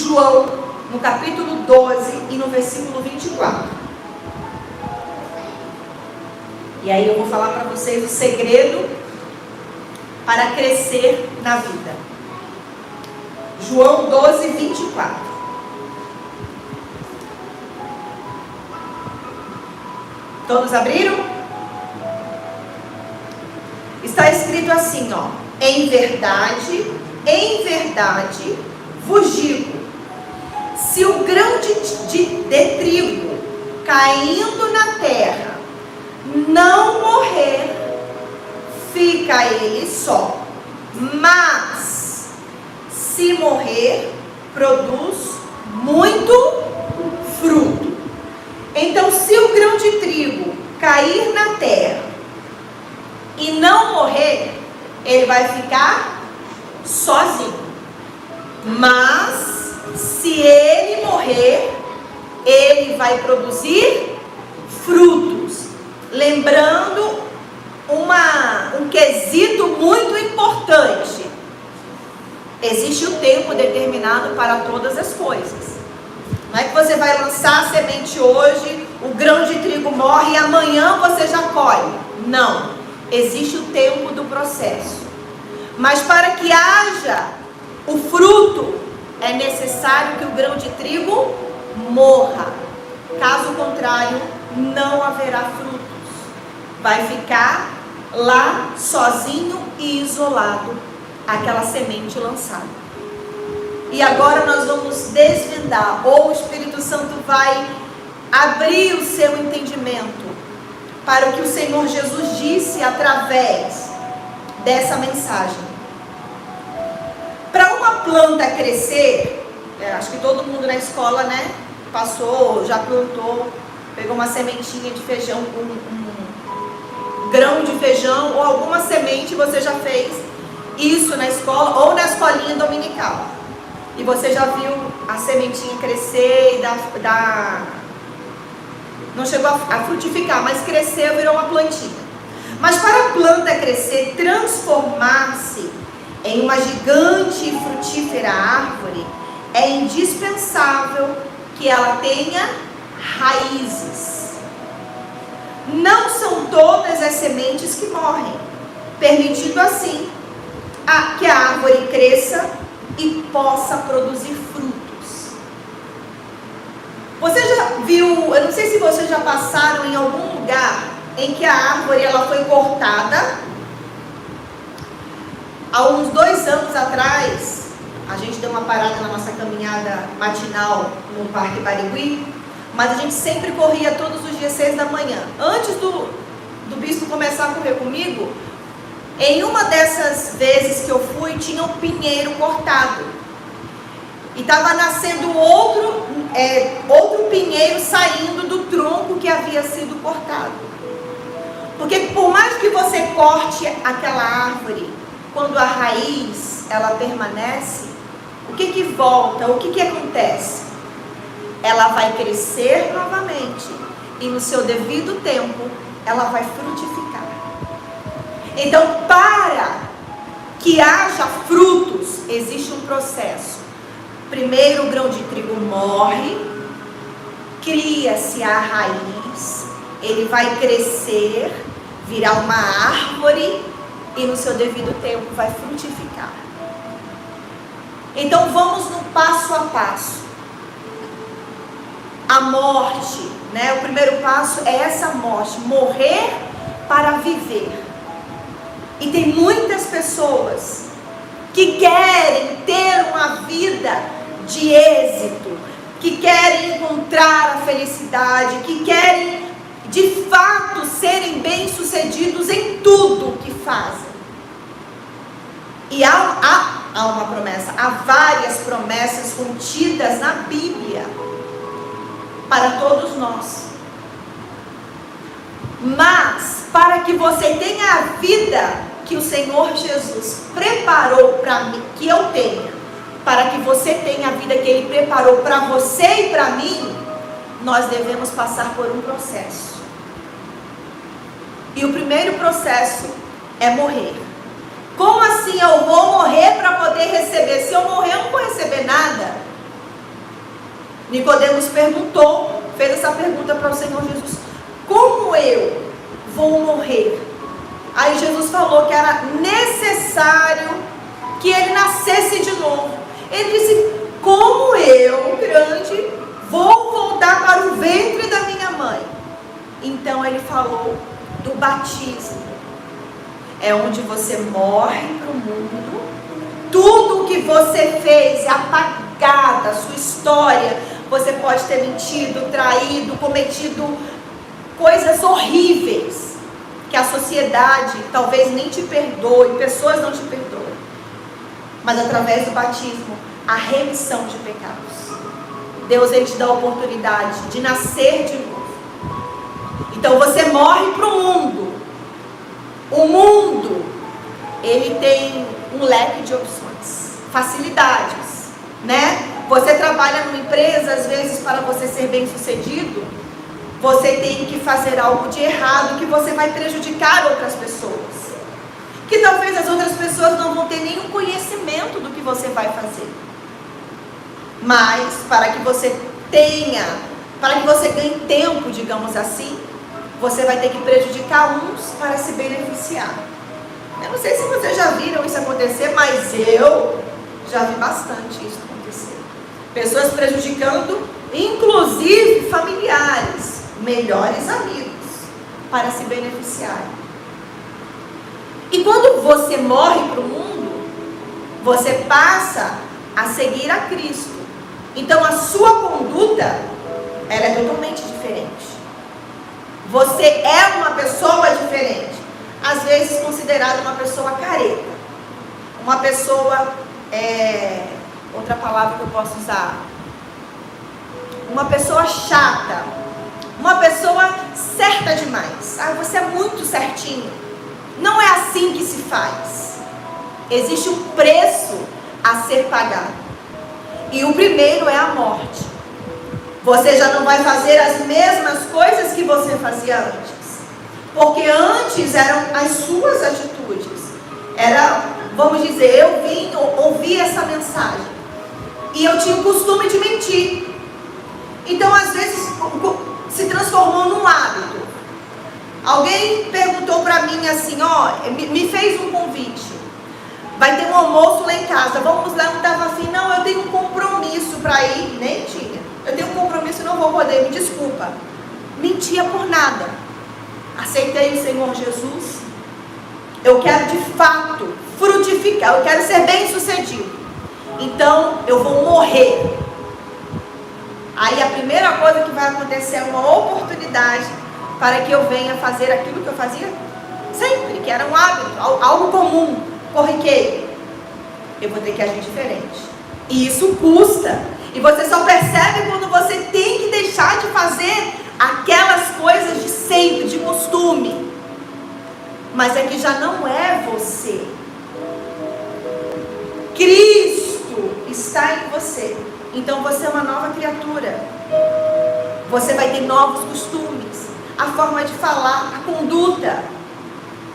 João, no capítulo 12 e no versículo 24. E aí eu vou falar para vocês o segredo para crescer na vida. João 12, 24. Todos abriram? Está escrito assim, ó: em verdade vos digo, se o grão de trigo caindo na terra não morrer, fica ele só, mas se morrer, produz muito fruto. Então, se o grão de trigo cair na terra e não morrer, ele vai ficar sozinho. Mas se ele morrer, ele vai produzir frutos. Lembrando um quesito muito importante: existe um tempo determinado para todas as coisas. Não é que você vai lançar a semente hoje, o grão de trigo morre e amanhã você já colhe. Não. Existe o tempo do processo. Mas para que haja o fruto, é necessário que o grão de trigo morra. Caso contrário, não haverá frutos. Vai ficar lá sozinho e isolado, aquela semente lançada. E agora nós vamos desvendar, ou o Espírito Santo vai abrir o seu entendimento para o que o Senhor Jesus disse através dessa mensagem. Para uma planta crescer, acho que todo mundo na escola, né, passou, já plantou, pegou uma sementinha de feijão, um grão de feijão ou alguma semente, você já fez isso na escola ou na escolinha dominical. E você já viu a sementinha crescer e não chegou a frutificar, mas cresceu, virou uma plantinha. Mas para a planta crescer, transformar-se em uma gigante e frutífera árvore, é indispensável que ela tenha raízes. Não são todas as sementes que morrem, permitindo assim que a árvore cresça e possa produzir frutos. Você já viu, eu não sei se vocês já passaram em algum lugar em que a árvore ela foi cortada. Há uns 2 anos atrás, a gente deu uma parada na nossa caminhada matinal no Parque Barigui, mas a gente sempre corria todos os dias 6 da manhã. Antes do bispo começar a correr comigo, em uma dessas vezes que eu fui, tinha um pinheiro cortado. E estava nascendo outro pinheiro saindo do tronco que havia sido cortado. Porque por mais que você corte aquela árvore, quando a raiz ela permanece, o que volta? O que acontece? Ela vai crescer novamente e no seu devido tempo ela vai frutificar. Então, para que haja frutos, existe um processo. Primeiro o grão de trigo morre, cria-se a raiz, ele vai crescer, virar uma árvore e no seu devido tempo vai frutificar. Então vamos no passo a passo. A morte, né? O primeiro passo é essa morte, morrer para viver. E tem muitas pessoas que querem ter uma vida de êxito, que querem encontrar a felicidade, que querem de fato serem bem-sucedidos em tudo que fazem. E há uma promessa, há várias promessas contidas na Bíblia para todos nós. Mas para que você tenha a vida que o Senhor Jesus preparou para mim, que eu tenha, para que você tenha a vida que Ele preparou para você e para mim, nós devemos passar por um processo. E o primeiro processo é morrer. Como assim eu vou morrer para poder receber? Se eu morrer, eu não vou receber nada. Nicodemos perguntou, fez essa pergunta para o Senhor Jesus: como eu vou morrer? Aí Jesus falou que era necessário que ele nascesse de novo. Ele disse: como eu, grande, vou voltar para o ventre da minha mãe? Então ele falou do batismo. É onde você morre para o mundo. Tudo o que você fez é apagado, a sua história. Você pode ter mentido, traído, cometido coisas horríveis que a sociedade talvez nem te perdoe, pessoas não te perdoem. Mas através do batismo, a remissão de pecados. Deus, ele te dá a oportunidade de nascer de novo. Então você morre para o mundo. O mundo, ele tem um leque de opções, facilidades, né? Você trabalha numa empresa, às vezes, para você ser bem sucedido, você tem que fazer algo de errado, que você vai prejudicar outras pessoas, que talvez as outras pessoas não vão ter nenhum conhecimento do que você vai fazer. Mas, para que você ganhe tempo, digamos assim, você vai ter que prejudicar uns para se beneficiar. Eu não sei se vocês já viram isso acontecer, mas eu já vi bastante isso acontecer. Pessoas prejudicando, inclusive familiares, melhores amigos, para se beneficiar. E quando você morre para o mundo, você passa a seguir a Cristo. Então a sua conduta, ela é totalmente diferente. Você é uma pessoa diferente. Às vezes considerada uma pessoa careta. Uma pessoa, outra palavra que eu posso usar, uma pessoa chata. Uma pessoa certa demais. Ah, você é muito certinho. Não é assim que se faz. Existe um preço a ser pagado. E o primeiro é a morte. Você já não vai fazer as mesmas coisas que você fazia antes. Porque antes eram as suas atitudes. Era, vamos dizer, eu vim ouvir essa mensagem. E eu tinha o costume de mentir. Então, às vezes, se transformou num hábito. Alguém perguntou para mim assim, me fez um convite. Vai ter um almoço lá em casa, vamos lá, não estava afim. Não, eu tenho um compromisso para ir. Nem tinha. Eu tenho um compromisso e não vou poder, me desculpa. Mentia por nada. Aceitei o Senhor Jesus. Eu quero de fato frutificar, eu quero ser bem sucedido. Então eu vou morrer. Aí a primeira coisa que vai acontecer é uma oportunidade para que eu venha fazer aquilo que eu fazia sempre, que era um hábito, algo comum, corriqueiro. Eu vou ter que agir diferente. E isso custa. E você só percebe quando você tem que deixar de fazer aquelas coisas de sempre, de costume. Mas é que já não é você. Cristo está em você. Então você é uma nova criatura. Você vai ter novos costumes, a forma de falar, a conduta.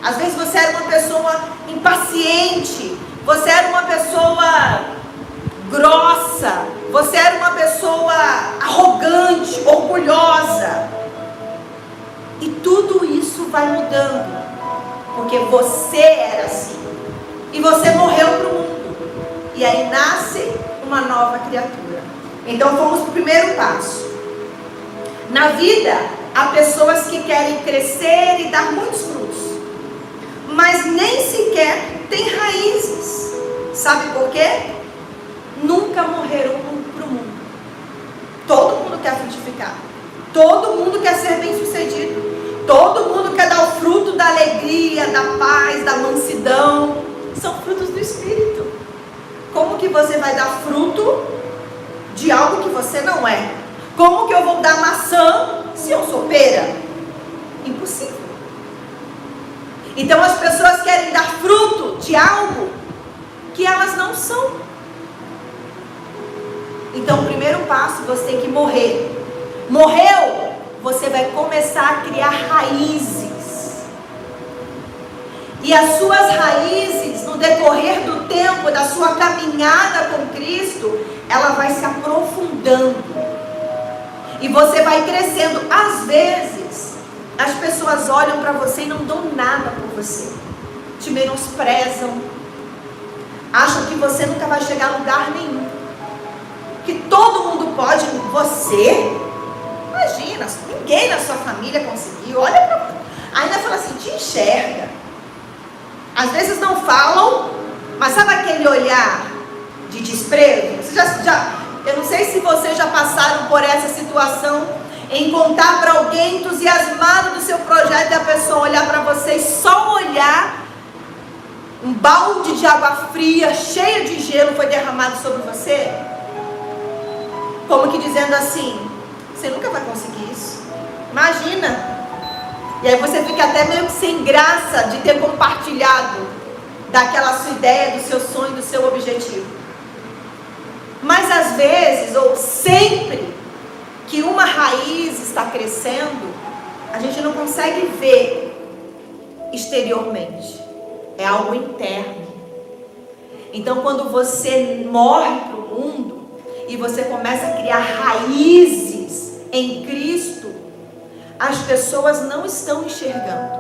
Às vezes você era uma pessoa impaciente, você era uma pessoa grossa, você era uma pessoa arrogante, orgulhosa. E tudo isso vai mudando, porque você era assim. E você morreu para o mundo. E aí nasce uma nova criatura. Então fomos para o primeiro passo. Na vida, há pessoas que querem crescer e dar muitos frutos, mas nem sequer têm raízes. Sabe por quê? Nunca morreram para o mundo. Todo mundo quer frutificar. Todo mundo quer ser bem sucedido. Todo mundo quer dar o fruto da alegria, da paz, da mansidão. São frutos do Espírito. Como que você vai dar fruto de algo que você não é? Como que eu vou dar maçã se eu sou pera? Impossível. Então as pessoas querem dar fruto de algo que elas não são. Então o primeiro passo, você tem que morrer. Morreu, você vai começar a criar raízes. E as suas raízes, no decorrer do tempo, da sua caminhada com Cristo, ela vai se aprofundando. E você vai crescendo. Às vezes, as pessoas olham para você e não dão nada por você. Te menosprezam. Acham que você nunca vai chegar a lugar nenhum. Que todo mundo pode. Você? Imagina, ninguém na sua família conseguiu. Olha pra você. Ainda fala assim, te enxerga. Às vezes não falam, mas sabe aquele olhar de desprezo? Você eu não sei se vocês já passaram por essa situação, em contar para alguém entusiasmado do seu projeto e a pessoa olhar para você e só olhar, um balde de água fria, cheio de gelo foi derramado sobre você? Como que dizendo assim, você nunca vai conseguir isso. Imagina. E aí você fica até meio que sem graça de ter compartilhado daquela sua ideia, do seu sonho, do seu objetivo. Mas às vezes, ou sempre, que uma raiz está crescendo, a gente não consegue ver exteriormente. É algo interno. Então quando você morre para o mundo e você começa a criar raízes em Cristo, as pessoas não estão enxergando.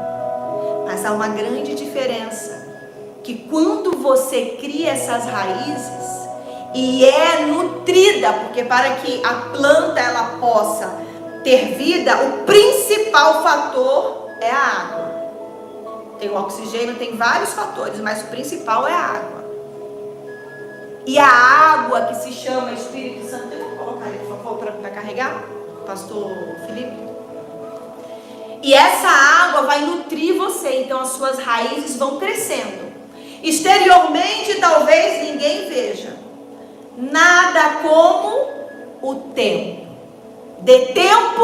Mas há uma grande diferença, que quando você cria essas raízes e é nutrida, porque para que a planta ela possa ter vida, o principal fator é a água. Tem o oxigênio, tem vários fatores, mas o principal é a água. E a água que se chama Espírito Santo, eu vou colocar ele, por favor, para carregar, pastor Felipe. E essa água vai nutrir você, então as suas raízes vão crescendo. Exteriormente talvez ninguém veja. Nada como o tempo. Dê tempo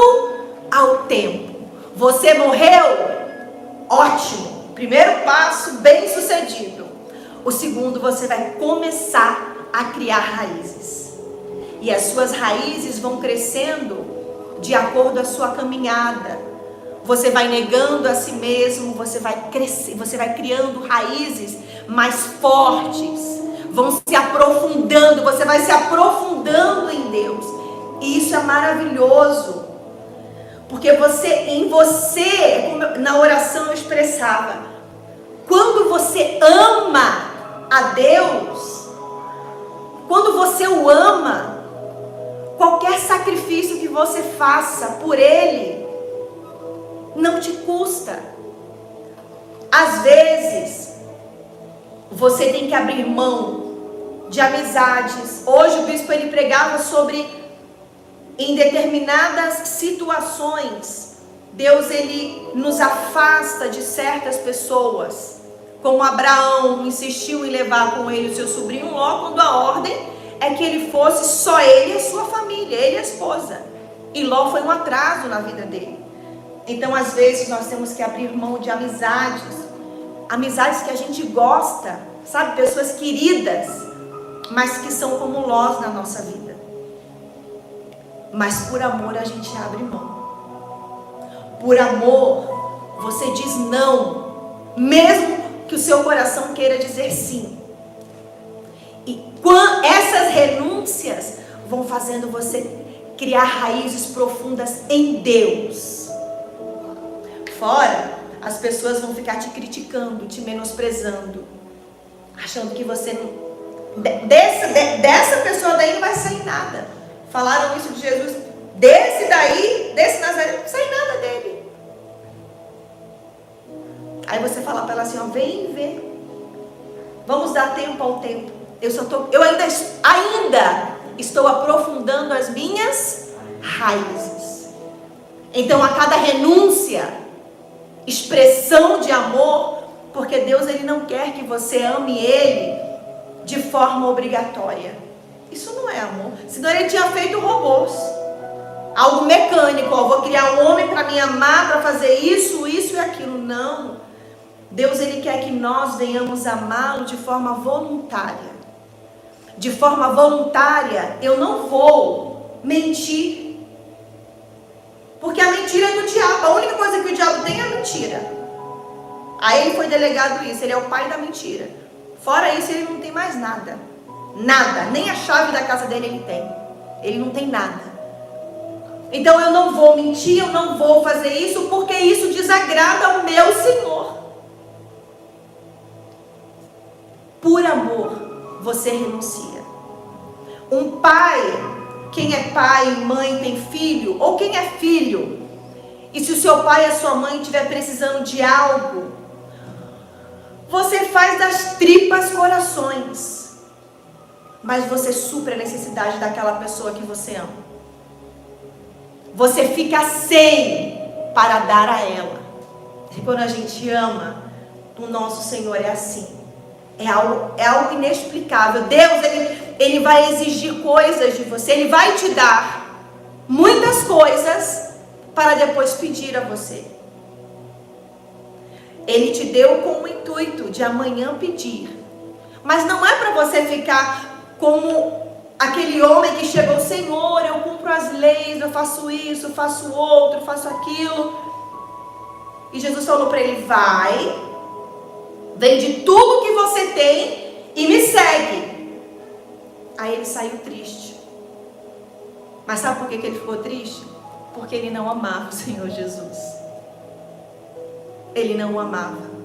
ao tempo. Você morreu? Ótimo. Primeiro passo, bem sucedido. O segundo, você vai começar a criar raízes. E as suas raízes vão crescendo de acordo com a sua caminhada. Você vai negando a si mesmo, você vai crescer, você vai criando raízes mais fortes, vão se aprofundando, você vai se aprofundando em Deus. E isso é maravilhoso, porque em você, como na oração eu expressava, quando você ama a Deus, quando você o ama, qualquer sacrifício que você faça por Ele, não te custa. Às vezes, você tem que abrir mão de amizades. Hoje o bispo ele pregava sobre, em determinadas situações, Deus ele nos afasta de certas pessoas. Como Abraão insistiu em levar com ele o seu sobrinho Ló, quando a ordem é que ele fosse só ele e a sua família, ele e a esposa. E Ló foi um atraso na vida dele. Então, às vezes, nós temos que abrir mão de amizades que a gente gosta, sabe? Pessoas queridas, mas que são como Lós na nossa vida. Mas por amor a gente abre mão. Por amor, você diz não, mesmo que o seu coração queira dizer sim. E essas renúncias vão fazendo você criar raízes profundas em Deus. Fora, as pessoas vão ficar te criticando, te menosprezando, achando que você não... Dessa pessoa daí não vai sair nada. Falaram isso de Jesus. Desse Nazareno, não sai nada dele. Aí você fala para ela assim, ó, vem ver. Vamos dar tempo ao tempo. Eu ainda estou aprofundando as minhas raízes. Então, a cada renúncia, expressão de amor, porque Deus ele não quer que você ame Ele de forma obrigatória. Isso não é amor. Senão ele tinha feito robôs, algo mecânico. Ó, vou criar um homem para me amar, para fazer isso e aquilo. Não. Deus ele quer que nós venhamos amá-lo de forma voluntária. De forma voluntária, eu não vou mentir. Porque a mentira é do diabo. A única coisa que o diabo tem é a mentira. A ele foi delegado isso. Ele é o pai da mentira. Fora isso, ele não tem mais nada. Nada. Nem a chave da casa dele ele tem. Ele não tem nada. Então eu não vou mentir, eu não vou fazer isso, porque isso desagrada ao meu Senhor. Por amor, você renuncia. Um pai, quem é pai e mãe tem filho, ou quem é filho, e se o seu pai e a sua mãe estiver precisando de algo, você faz das tripas corações, mas você supre a necessidade daquela pessoa que você ama. Você fica sem para dar a ela. E quando a gente ama, o nosso Senhor é assim. É algo inexplicável. Deus, Ele vai exigir coisas de você. Ele vai te dar muitas coisas para depois pedir a você. Ele te deu com o intuito de amanhã pedir. Mas não é para você ficar como aquele homem que chegou: Senhor, eu cumpro as leis, eu faço isso, faço outro, faço aquilo. E Jesus falou para ele: vai, vende tudo que você tem e me segue. Aí ele saiu triste. Mas sabe por que ele ficou triste? Porque ele não amava o Senhor Jesus. Ele não o amava.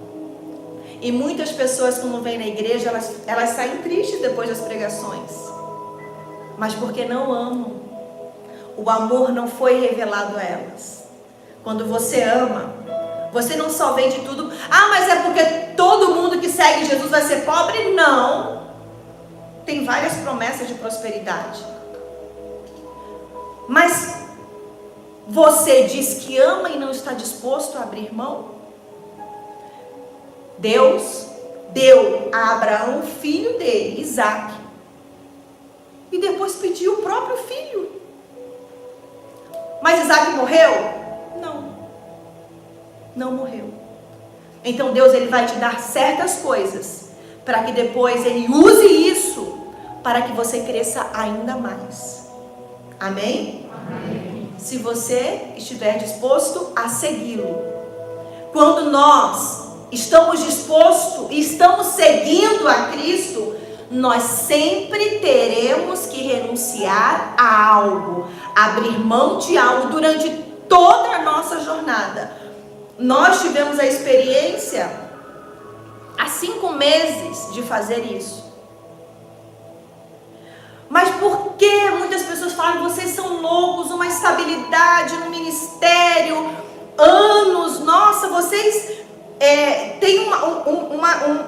E muitas pessoas, quando vêm na igreja, elas saem tristes depois das pregações. Mas porque não amam. O amor não foi revelado a elas. Quando você ama, você não só vende tudo. Ah, mas é porque todo mundo que segue Jesus vai ser pobre? Não. Tem várias promessas de prosperidade. Mas você diz que ama e não está disposto a abrir mão? Deus deu a Abraão o filho dele, Isaque. E depois pediu o próprio filho. Mas Isaque morreu? Não. Não morreu. Então Deus, ele vai te dar certas coisas para que depois ele use isso para que você cresça ainda mais. Amém? Amém. Se você estiver disposto a segui-lo. Quando nós estamos dispostos e estamos seguindo a Cristo, nós sempre teremos que renunciar a algo, abrir mão de algo durante toda a nossa jornada. Nós tivemos a experiência há 5 meses de fazer isso. Mas por que muitas pessoas falam: vocês são loucos, uma estabilidade no ministério, anos, nossa, vocês têm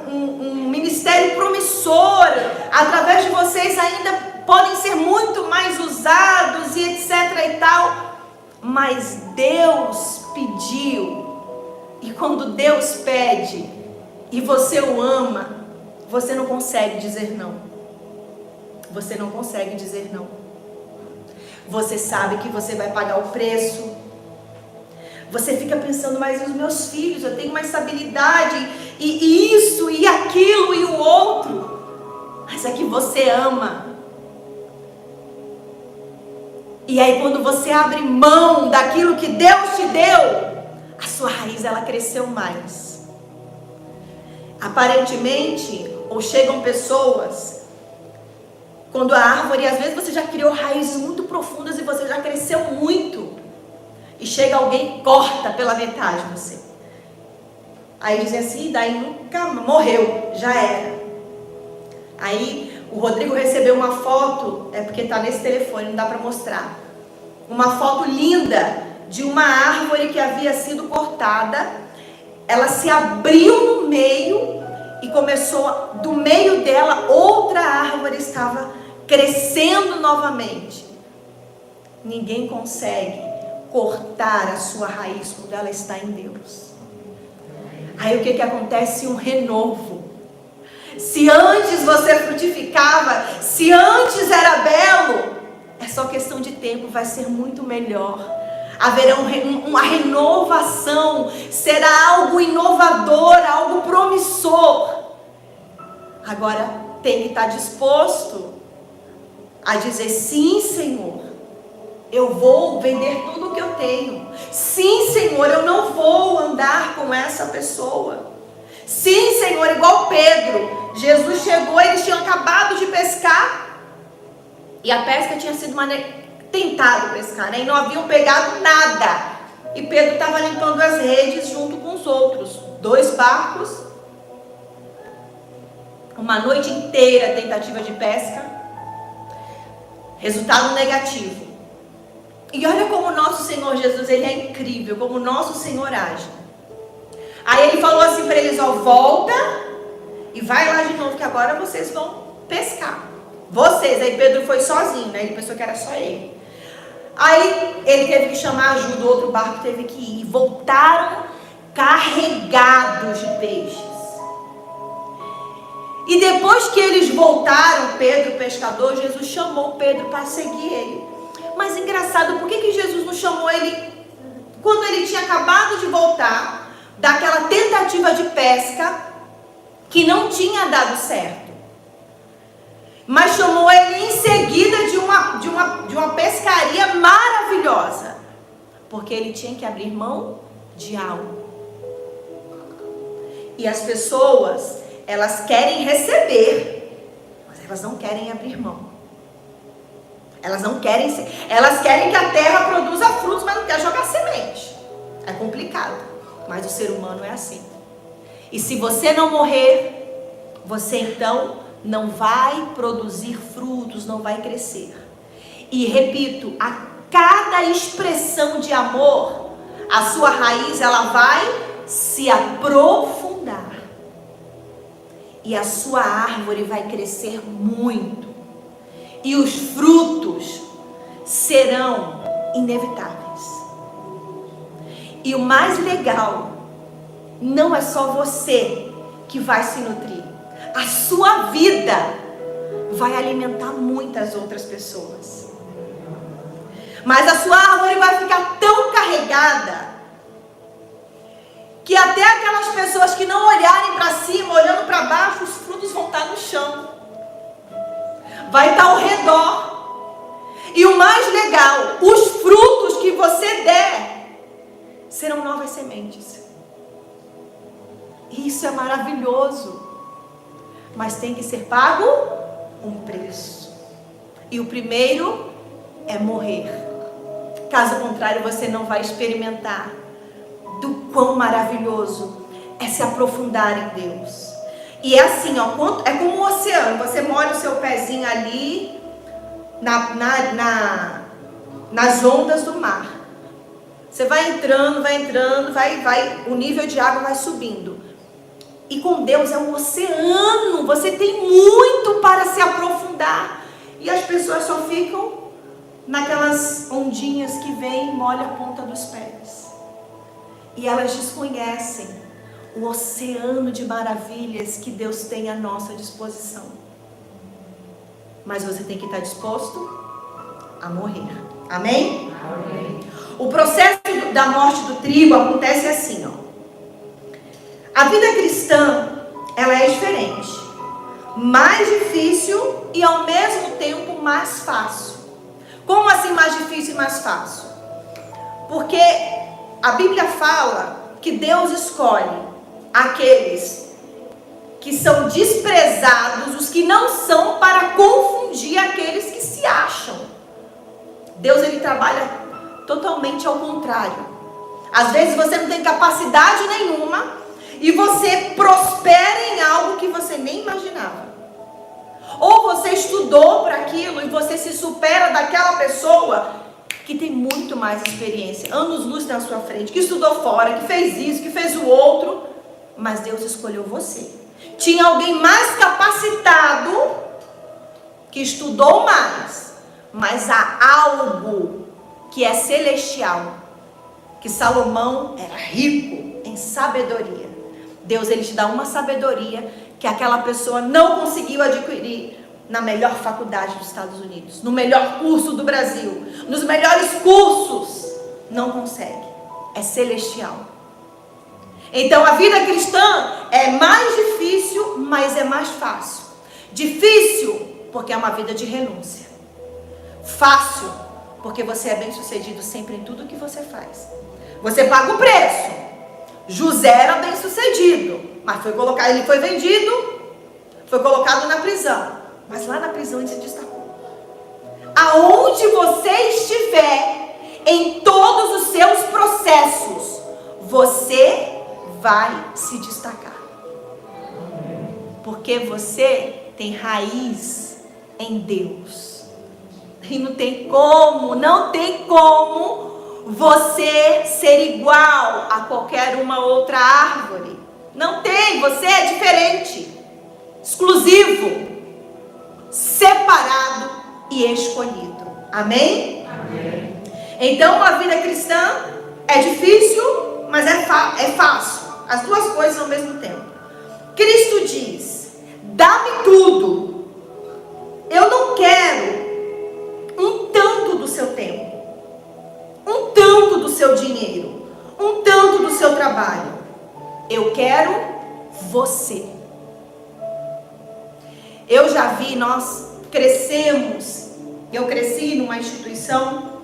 um ministério promissor, através de vocês ainda podem ser muito mais usados e etc e tal. Mas Deus pediu, e quando Deus pede e você o ama, você não consegue dizer não. Você não consegue dizer não. Você sabe que você vai pagar o preço. Você fica pensando: mas os meus filhos, eu tenho uma estabilidade, e isso, e aquilo, e o outro. Mas é que você ama. E aí quando você abre mão daquilo que Deus te deu, a sua raiz, ela cresceu mais. Aparentemente, ou chegam pessoas, quando a árvore, às vezes você já criou raízes muito profundas e você já cresceu muito, e chega alguém e corta pela metade você. Aí dizem assim: daí nunca morreu, já era. Aí o Rodrigo recebeu uma foto, é porque está nesse telefone, não dá para mostrar. Uma foto linda de uma árvore que havia sido cortada. Ela se abriu no meio e começou, do meio dela, outra árvore estava crescendo novamente. Ninguém consegue cortar a sua raiz quando ela está em Deus. Aí o que acontece? Um renovo. Se antes você frutificava, se antes era belo, é só questão de tempo, vai ser muito melhor. Haverá uma renovação, será algo inovador, algo promissor. Agora tem que estar disposto a dizer: sim, Senhor, eu vou vender tudo o que eu tenho. Sim, Senhor, eu não vou andar com essa pessoa. Sim, Senhor, igual Pedro. Jesus chegou, eles tinham acabado de pescar. E a pesca tinha sido tentado pescar, né? E não haviam pegado nada. E Pedro estava limpando as redes junto com os outros. 2 barcos. Uma noite inteira tentativa de pesca. Resultado negativo. E olha como o nosso Senhor Jesus, ele é incrível, como o nosso Senhor age. Aí ele falou assim para eles, ó, volta e vai lá de novo que agora vocês vão pescar. Vocês, aí Pedro foi sozinho, né? Ele pensou que era só ele. Aí ele teve que chamar ajuda, o outro barco teve que ir. Voltaram carregados de peixes. E depois que eles voltaram, Pedro, o pescador, Jesus chamou Pedro para seguir ele. Mas engraçado, por que Jesus não chamou ele quando ele tinha acabado de voltar daquela tentativa de pesca que não tinha dado certo? Mas chamou ele em seguida de uma pescaria maravilhosa. Porque ele tinha que abrir mão de algo. E as pessoas, elas querem receber, mas elas não querem abrir mão. Elas querem que a terra produza frutos, mas não querem jogar semente. É complicado, mas o ser humano é assim. E se você não morrer, você então não vai produzir frutos, não vai crescer. E repito, a cada expressão de amor, a sua raiz, ela vai se aprofundar. E a sua árvore vai crescer muito. E os frutos serão inevitáveis. E o mais legal, não é só você que vai se nutrir. A sua vida vai alimentar muitas outras pessoas. Mas a sua árvore vai ficar tão carregada que até aquelas pessoas que não olharem para cima, olhando para baixo, os frutos vão estar no chão. Vai estar ao redor. E o mais legal, os frutos que você der serão novas sementes. Isso é maravilhoso. Mas tem que ser pago um preço. E o primeiro é morrer. Caso contrário, você não vai experimentar do quão maravilhoso é se aprofundar em Deus. E é assim, ó, é como um oceano. Você molha o seu pezinho ali nas ondas do mar. Você vai entrando, o nível de água vai subindo. E com Deus é um oceano. Você tem muito para se aprofundar. E as pessoas só ficam naquelas ondinhas que vêm e molham a ponta dos pés. E elas desconhecem o oceano de maravilhas que Deus tem à nossa disposição. Mas você tem que estar disposto a morrer. Amém? Amém. O processo da morte do trigo acontece assim, ó. A vida cristã, ela é diferente. Mais difícil e ao mesmo tempo mais fácil. Como assim mais difícil e mais fácil? Porque a Bíblia fala que Deus escolhe aqueles que são desprezados, os que não são, para confundir aqueles que se acham. Deus, ele trabalha totalmente ao contrário. Às vezes você não tem capacidade nenhuma e você prospera em algo que você nem imaginava. Ou você estudou para aquilo e você se supera daquela pessoa que tem muito mais experiência, anos-luz na sua frente, que estudou fora, que fez isso, que fez o outro, mas Deus escolheu você. Tinha alguém mais capacitado, que estudou mais, mas há algo que é celestial, que Salomão era rico em sabedoria. Deus, ele te dá uma sabedoria que aquela pessoa não conseguiu adquirir na melhor faculdade dos Estados Unidos, no melhor curso do Brasil, nos melhores cursos. Não consegue. É celestial. Então a vida cristã é mais difícil, mas é mais fácil. Difícil porque é uma vida de renúncia. Fácil porque você é bem sucedido sempre em tudo que você faz. Você paga o preço. José era bem sucedido, mas ele foi vendido, foi colocado na prisão. Mas lá na prisão ele se destacou. aonde você estiver, em todos os seus processos, você vai se destacar. Porque você tem raiz em Deus. E não tem como você ser igual a qualquer uma outra árvore. Não tem, você é diferente, exclusivo, separado e escolhido. Amém? Amém. Então a vida cristã é difícil, mas é fácil. As duas coisas ao mesmo tempo. Cristo diz: dá-me tudo. Eu não quero um tanto do seu tempo, um tanto do seu dinheiro, um tanto do seu trabalho. Eu quero você. Eu já vi, nós crescemos, eu cresci numa instituição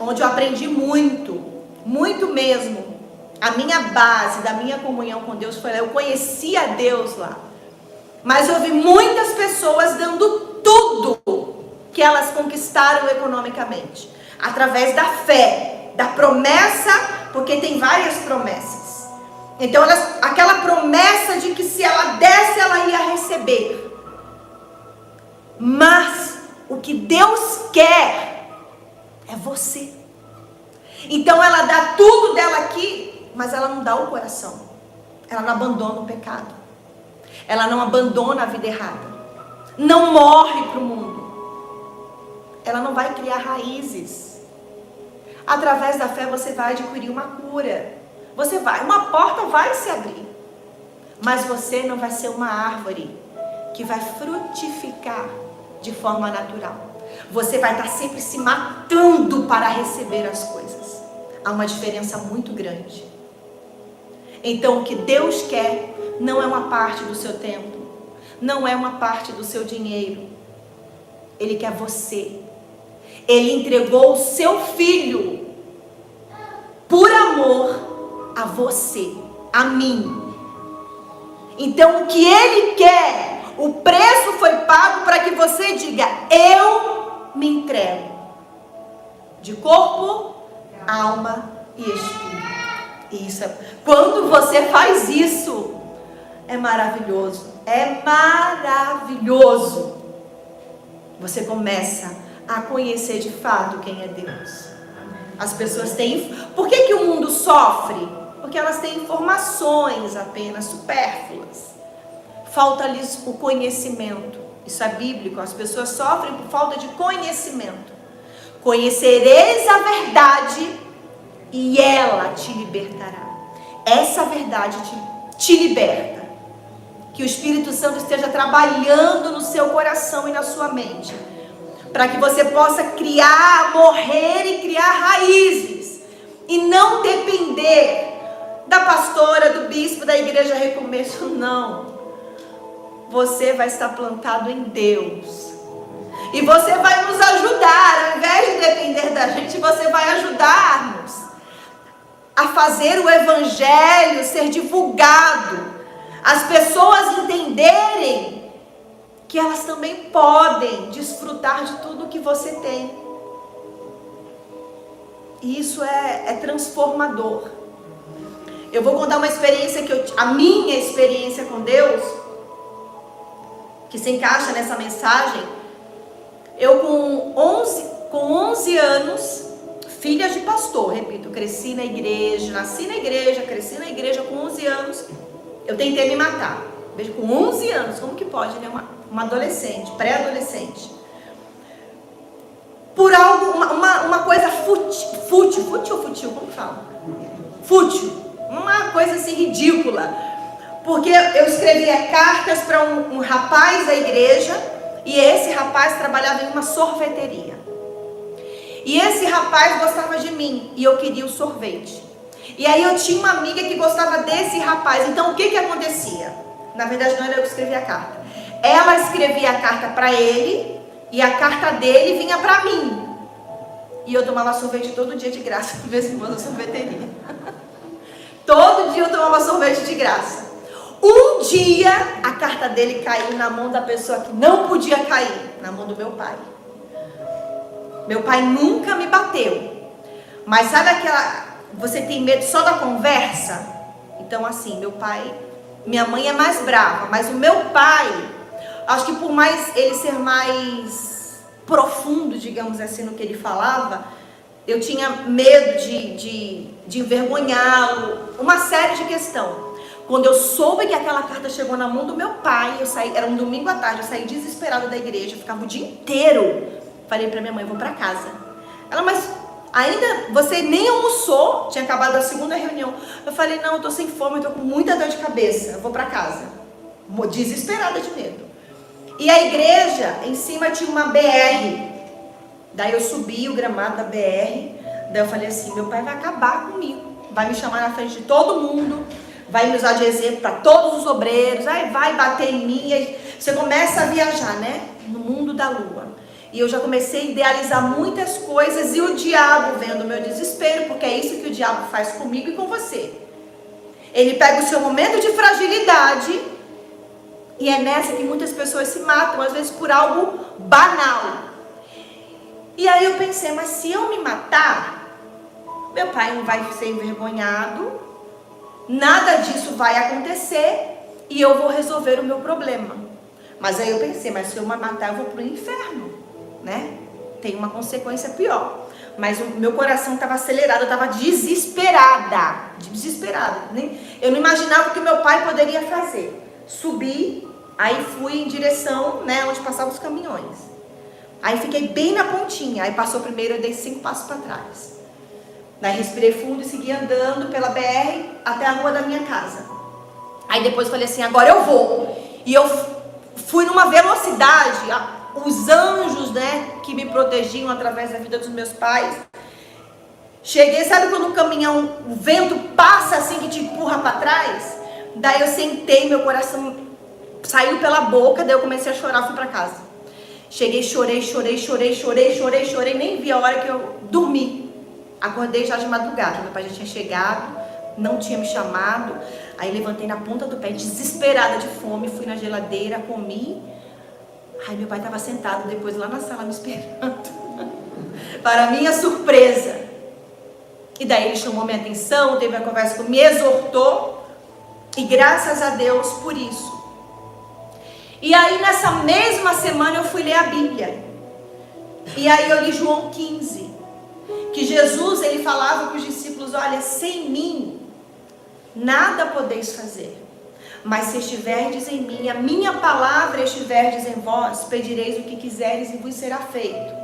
onde eu aprendi muito, muito mesmo. A minha base da minha comunhão com Deus foi lá. Eu conhecia Deus lá. Mas eu vi muitas pessoas dando tudo que elas conquistaram economicamente, através da fé, da promessa, porque tem várias promessas. Então aquela promessa de que se ela desse, ela ia receber. Mas o que Deus quer é você. Então ela dá tudo dela aqui, mas ela não dá o coração. Ela não abandona o pecado. Ela não abandona a vida errada. Não morre para o mundo. Ela não vai criar raízes. Através da fé você vai adquirir uma cura. Uma porta vai se abrir. Mas você não vai ser uma árvore que vai frutificar de forma natural. Você vai estar sempre se matando para receber as coisas. Há uma diferença muito grande. Então o que Deus quer não é uma parte do seu tempo, não é uma parte do seu dinheiro. Ele quer você. Ele entregou o seu filho por amor a você, a mim. Então o que Ele quer, o preço foi pago para que você diga: eu me entrego de corpo, alma e espírito. Isso, quando você faz isso, é maravilhoso. É maravilhoso. Você começa a conhecer de fato quem é Deus. As pessoas têm... Por que o mundo sofre? Porque elas têm informações apenas supérfluas. Falta-lhes o conhecimento. Isso é bíblico. As pessoas sofrem por falta de conhecimento. Conhecereis a verdade e ela te libertará. Essa verdade te liberta. Que o Espírito Santo esteja trabalhando no seu coração e na sua mente, para que você possa criar, morrer e criar raízes, e não depender da pastora, do bispo, da igreja Recomeço. Não. Você vai estar plantado em Deus, e você vai nos ajudar. Ao invés de depender da gente, você vai ajudar-nos a fazer o evangelho ser divulgado, as pessoas entenderem que elas também podem desfrutar de tudo que você tem. E isso é transformador. Eu vou contar uma experiência a minha experiência com Deus, que se encaixa nessa mensagem. Eu com 11 anos, filha de pastor, repito, cresci na igreja, nasci na igreja, cresci na igreja. Com 11 anos, eu tentei me matar. Veja, com 11 anos, como que pode, né? Uma adolescente, pré-adolescente. Por algo, uma coisa fútil, como que fala? Fútil. Uma coisa assim ridícula. Porque eu escrevia cartas para um rapaz da igreja, e esse rapaz trabalhava em uma sorveteria. E esse rapaz gostava de mim, e eu queria o sorvete. E aí eu tinha uma amiga que gostava desse rapaz. Então o que acontecia? Na verdade não era eu que escrevia a carta. Ela escrevia a carta para ele, e a carta dele vinha para mim. E eu tomava sorvete todo dia de graça, de vez em quando, na sorveteria. Todo dia eu tomava sorvete de graça. Um dia a carta dele caiu na mão da pessoa que não podia cair, na mão do meu pai. Meu pai nunca me bateu. Mas sabe aquela... Você tem medo só da conversa? Então assim, meu pai... Minha mãe é mais brava, mas o meu pai... Acho que por mais ele ser mais profundo, digamos assim, no que ele falava... Eu tinha medo de envergonhá-lo. Uma série de questões. Quando eu soube que aquela carta chegou na mão do meu pai, eu saí, era um domingo à tarde, eu saí desesperada da igreja, eu ficava o dia inteiro. Falei pra minha mãe, vou pra casa. Ela, mas ainda você nem almoçou, tinha acabado a segunda reunião. Eu falei, não, eu tô sem fome, eu tô com muita dor de cabeça, eu vou pra casa. Desesperada de medo. E a igreja, em cima tinha uma BR. Daí eu subi o gramado da BR, daí eu falei assim, meu pai vai acabar comigo, vai me chamar na frente de todo mundo, vai me usar de exemplo para todos os obreiros, aí vai bater em mim, aí você começa a viajar, né, no mundo da lua. E eu já comecei a idealizar muitas coisas e o diabo vendo o meu desespero, porque é isso que o diabo faz comigo e com você. Ele pega o seu momento de fragilidade e é nessa que muitas pessoas se matam, às vezes por algo banal. E aí eu pensei, mas se eu me matar, meu pai não vai ser envergonhado, nada disso vai acontecer e eu vou resolver o meu problema. Mas aí eu pensei, mas se eu me matar eu vou para o inferno, né? Tem uma consequência pior. Mas o meu coração estava acelerado, eu estava desesperada. Eu não imaginava o que meu pai poderia fazer. Subi, aí fui em direção, né, onde passavam os caminhões. Aí fiquei bem na pontinha, aí passou primeiro, eu dei 5 passos para trás. Daí respirei fundo e segui andando pela BR até a rua da minha casa. Aí depois falei assim, agora eu vou. E eu fui numa velocidade, os anjos, né, que me protegiam através da vida dos meus pais. Cheguei, sabe quando um caminhão, o vento passa assim que te empurra para trás? Daí eu sentei, meu coração saiu pela boca, daí eu comecei a chorar, fui para casa. Cheguei, chorei, nem vi a hora que eu dormi. Acordei já de madrugada, meu pai já tinha chegado, não tinha me chamado. Aí levantei na ponta do pé, desesperada de fome, fui na geladeira, comi. Aí meu pai estava sentado depois lá na sala me esperando. Para minha surpresa. E daí ele chamou minha atenção, teve uma conversa comigo, me exortou. E graças a Deus por isso. E aí nessa mesma semana eu fui ler a Bíblia. E aí eu li João 15. Que Jesus, ele falava para os discípulos, olha, sem mim, nada podeis fazer. Mas se estiverdes em mim, a minha palavra estiverdes em vós, pedireis o que quiseres e vos será feito.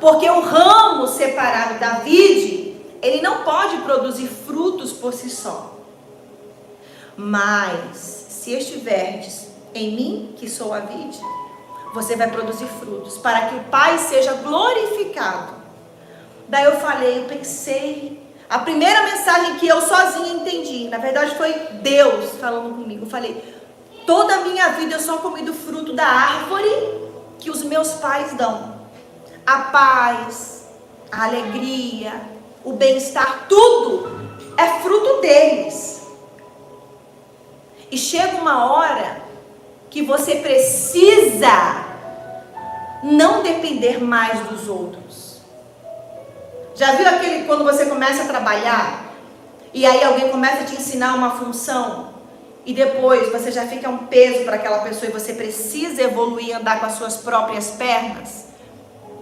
Porque o ramo separado da vide, ele não pode produzir frutos por si só. Mas se estiverdes em mim, que sou a vide, você vai produzir frutos, para que o Pai seja glorificado. Daí eu falei, eu pensei, a primeira mensagem que eu sozinha entendi, na verdade foi Deus falando comigo. Eu falei, toda a minha vida eu só comi do fruto da árvore que os meus pais dão. A paz, a alegria, o bem-estar, tudo é fruto deles. E chega uma hora que você precisa não depender mais dos outros. Já viu aquele quando você começa a trabalhar e aí alguém começa a te ensinar uma função e depois você já fica um peso para aquela pessoa e você precisa evoluir, andar com as suas próprias pernas?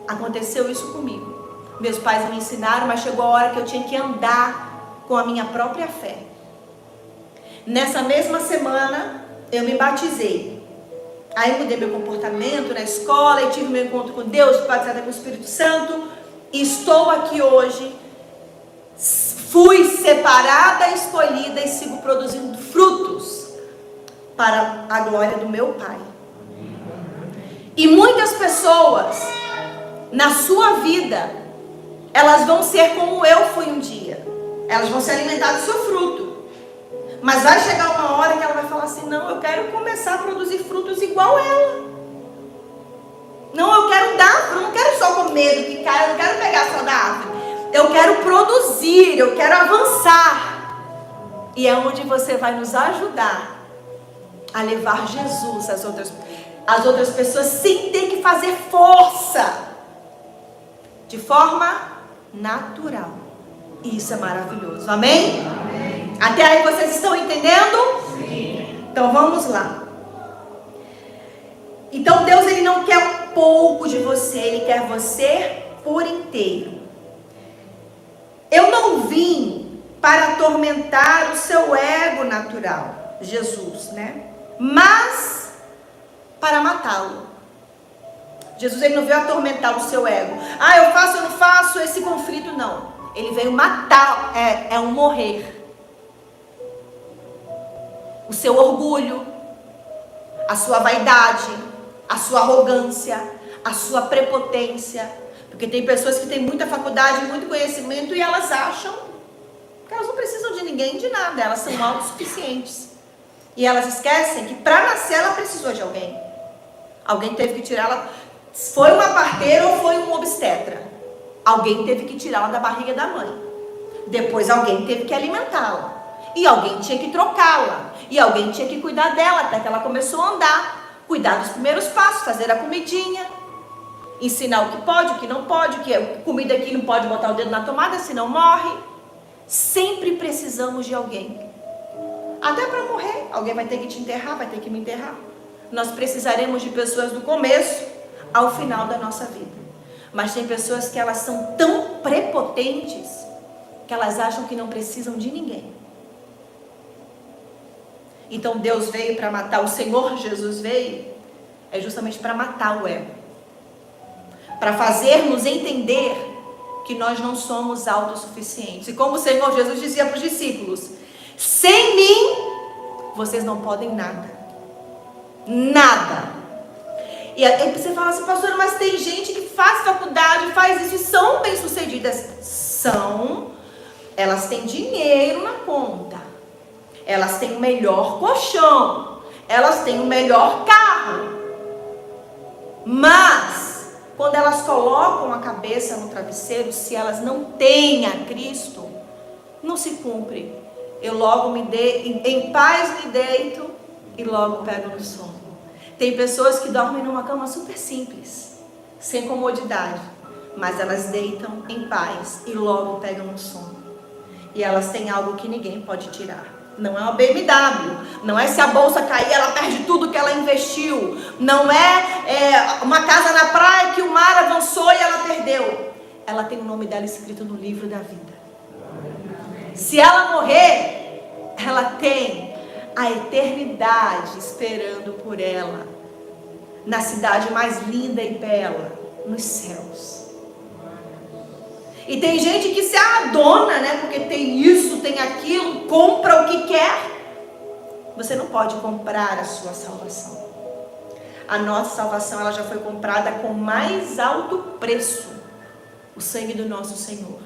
Aconteceu isso comigo. Meus pais me ensinaram, mas chegou a hora que eu tinha que andar com a minha própria fé. Nessa mesma semana eu me batizei. Aí mudei meu comportamento na escola e tive meu encontro com Deus, batizada com o Espírito Santo. E estou aqui hoje. Fui separada, escolhida e sigo produzindo frutos para a glória do meu Pai. E muitas pessoas na sua vida, elas vão ser como eu fui um dia. Elas vão se alimentar do seu fruto. Mas vai chegar uma hora que ela vai falar assim, não, eu quero começar a produzir frutos igual ela. Não, eu quero dar, eu não quero só comer do que cai, eu não quero pegar só da árvore. Eu quero produzir, eu quero avançar. E é onde você vai nos ajudar a levar Jesus às outras pessoas sem ter que fazer força. de forma natural. E isso é maravilhoso. Amém? Amém. Até aí vocês estão entendendo? Sim. Então vamos lá. Então Deus, ele não quer um pouco de você, ele quer você por inteiro. Eu não vim para atormentar o seu ego natural, Jesus, né? Mas para matá-lo. Jesus, ele não veio atormentar o seu ego. Ah, eu faço, eu não faço, esse conflito não. Ele veio matar, é um morrer. O seu orgulho, a sua vaidade, a sua arrogância, a sua prepotência. Porque tem pessoas que têm muita faculdade, muito conhecimento e elas acham que elas não precisam de ninguém, de nada. Elas são autossuficientes. E elas esquecem que para nascer ela precisou de alguém. Alguém teve que tirar ela. Foi uma parteira ou foi um obstetra? Alguém teve que tirá-la da barriga da mãe. Depois alguém teve que alimentá-la. E alguém tinha que trocá-la. E alguém tinha que cuidar dela até que ela começou a andar. Cuidar dos primeiros passos, fazer a comidinha. Ensinar o que pode, o que não pode. Que comida aqui não pode botar o dedo na tomada, senão morre. Sempre precisamos de alguém. Até para morrer. Alguém vai ter que te enterrar, vai ter que me enterrar. Nós precisaremos de pessoas do começo ao final da nossa vida. Mas tem pessoas que elas são tão prepotentes que elas acham que não precisam de ninguém. Então Deus veio para matar, o Senhor Jesus veio justamente para matar o ego. Para fazer-nos entender que nós não somos autossuficientes. E como o Senhor Jesus dizia para os discípulos, sem mim vocês não podem nada. Nada. E aí você fala assim, pastora, mas tem gente que faz faculdade, faz isso e são bem-sucedidas. São. Elas têm dinheiro na conta. Elas têm o melhor colchão. Elas têm o melhor carro. Mas, quando elas colocam a cabeça no travesseiro, se elas não têm a Cristo, não se cumpre. Eu logo em paz me deito e logo pego no sono. Tem pessoas que dormem numa cama super simples, sem comodidade, mas elas deitam em paz e logo pegam no sono. E elas têm algo que ninguém pode tirar. Não é uma BMW, não é se a bolsa cair, ela perde tudo que ela investiu. Não é uma casa na praia que o mar avançou e ela perdeu. Ela tem o nome dela escrito no livro da vida. Se ela morrer, ela tem a eternidade esperando por ela, na cidade mais linda e bela, nos céus. E tem gente que se adona, né? Porque tem isso, tem aquilo, compra o que quer. Você não pode comprar a sua salvação. A nossa salvação, ela já foi comprada com mais alto preço, o sangue do nosso Senhor.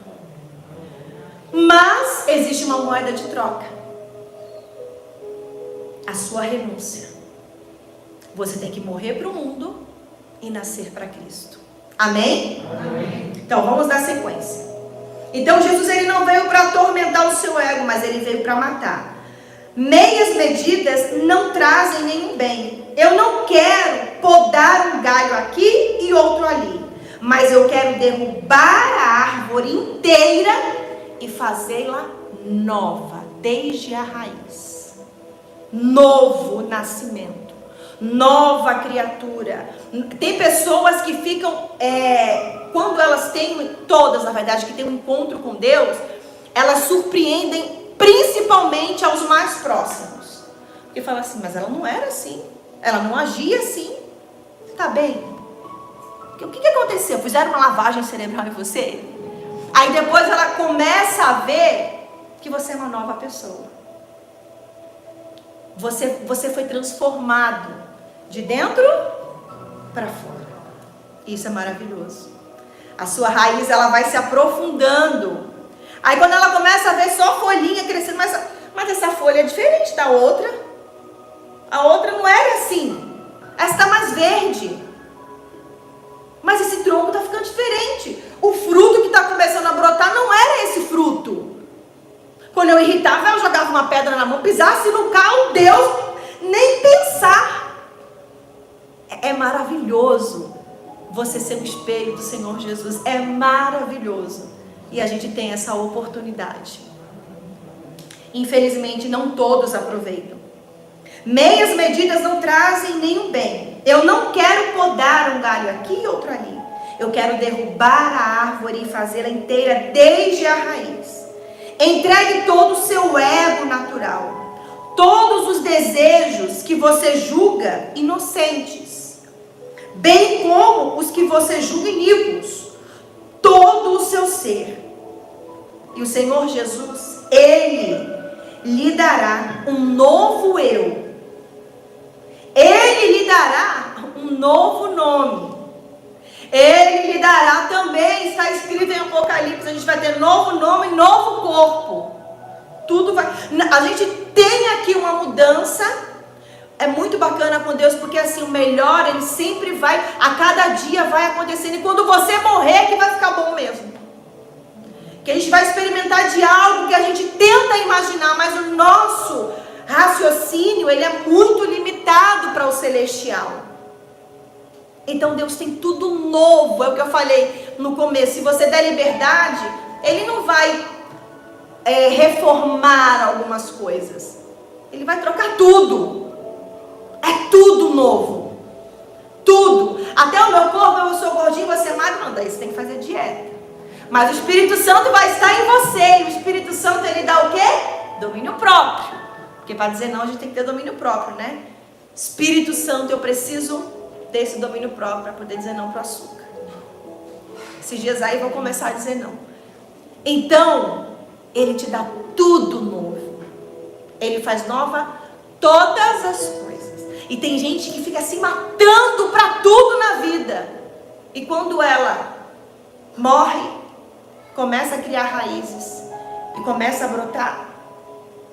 Mas existe uma moeda de troca. A sua renúncia. Você tem que morrer para o mundo e nascer para Cristo. Amém? Amém. Então vamos dar sequência. Então Jesus, ele não veio para atormentar o seu ego, mas ele veio para matar. Meias medidas não trazem nenhum bem. Eu não quero podar um galho aqui e outro ali, mas eu quero derrubar a árvore inteira e fazê-la nova, desde a raiz. Novo nascimento, nova criatura. Tem pessoas que ficam, quando elas têm, todas na verdade, que têm um encontro com Deus, elas surpreendem principalmente aos mais próximos. Porque fala assim, mas ela não era assim, ela não agia assim. Tá bem? O que aconteceu? Fizeram uma lavagem cerebral em você? Aí depois ela começa a ver que você é uma nova pessoa. Você foi transformado de dentro para fora. Isso é maravilhoso. A sua raiz, ela vai se aprofundando. Aí quando ela começa a ver só folhinha crescendo, mas essa folha é diferente da outra. A outra não era assim. Essa está mais verde. Mas esse tronco está ficando diferente. O fruto que está começando a brotar não era esse fruto. Quando eu irritava, eu jogava uma pedra na mão, pisasse no carro, Deus, nem pensar. É maravilhoso você ser um espelho do Senhor Jesus. É maravilhoso. E a gente tem essa oportunidade. Infelizmente, não todos aproveitam. Meias medidas não trazem nenhum bem. Eu não quero podar um galho aqui e outro ali. Eu quero derrubar a árvore e fazê-la inteira desde a raiz. Entregue todo o seu ego natural, todos os desejos que você julga inocentes, bem como os que você julga iníquos, todo o seu ser. E o Senhor Jesus, Ele lhe dará um novo eu. Ele lhe dará um novo nome. Ele lhe dará também, está escrito em Apocalipse, a gente vai ter novo nome, novo corpo. Tudo vai. A gente tem aqui uma mudança. É muito bacana com Deus, porque assim, o melhor, Ele sempre vai, a cada dia vai acontecendo. E quando você morrer, que vai ficar bom mesmo. Que a gente vai experimentar de algo que a gente tenta imaginar, mas o nosso raciocínio, ele é muito limitado para o celestial. Então Deus tem tudo novo, é o que eu falei no começo. Se você der liberdade, Ele não vai reformar algumas coisas. Ele vai trocar tudo. É tudo novo. Tudo. Até o meu corpo, eu sou gordinho, você é magro, não, daí você tem que fazer dieta. Mas o Espírito Santo vai estar em você. E o Espírito Santo, ele dá o quê? Domínio próprio. Porque para dizer não, a gente tem que ter domínio próprio, né? Espírito Santo, eu preciso ter esse domínio próprio para poder dizer não para o açúcar. Esses dias aí eu vou começar a dizer não. Então, Ele te dá tudo novo. Ele faz nova todas as coisas. E tem gente que fica se matando para tudo na vida. E quando ela morre, começa a criar raízes e começa a brotar,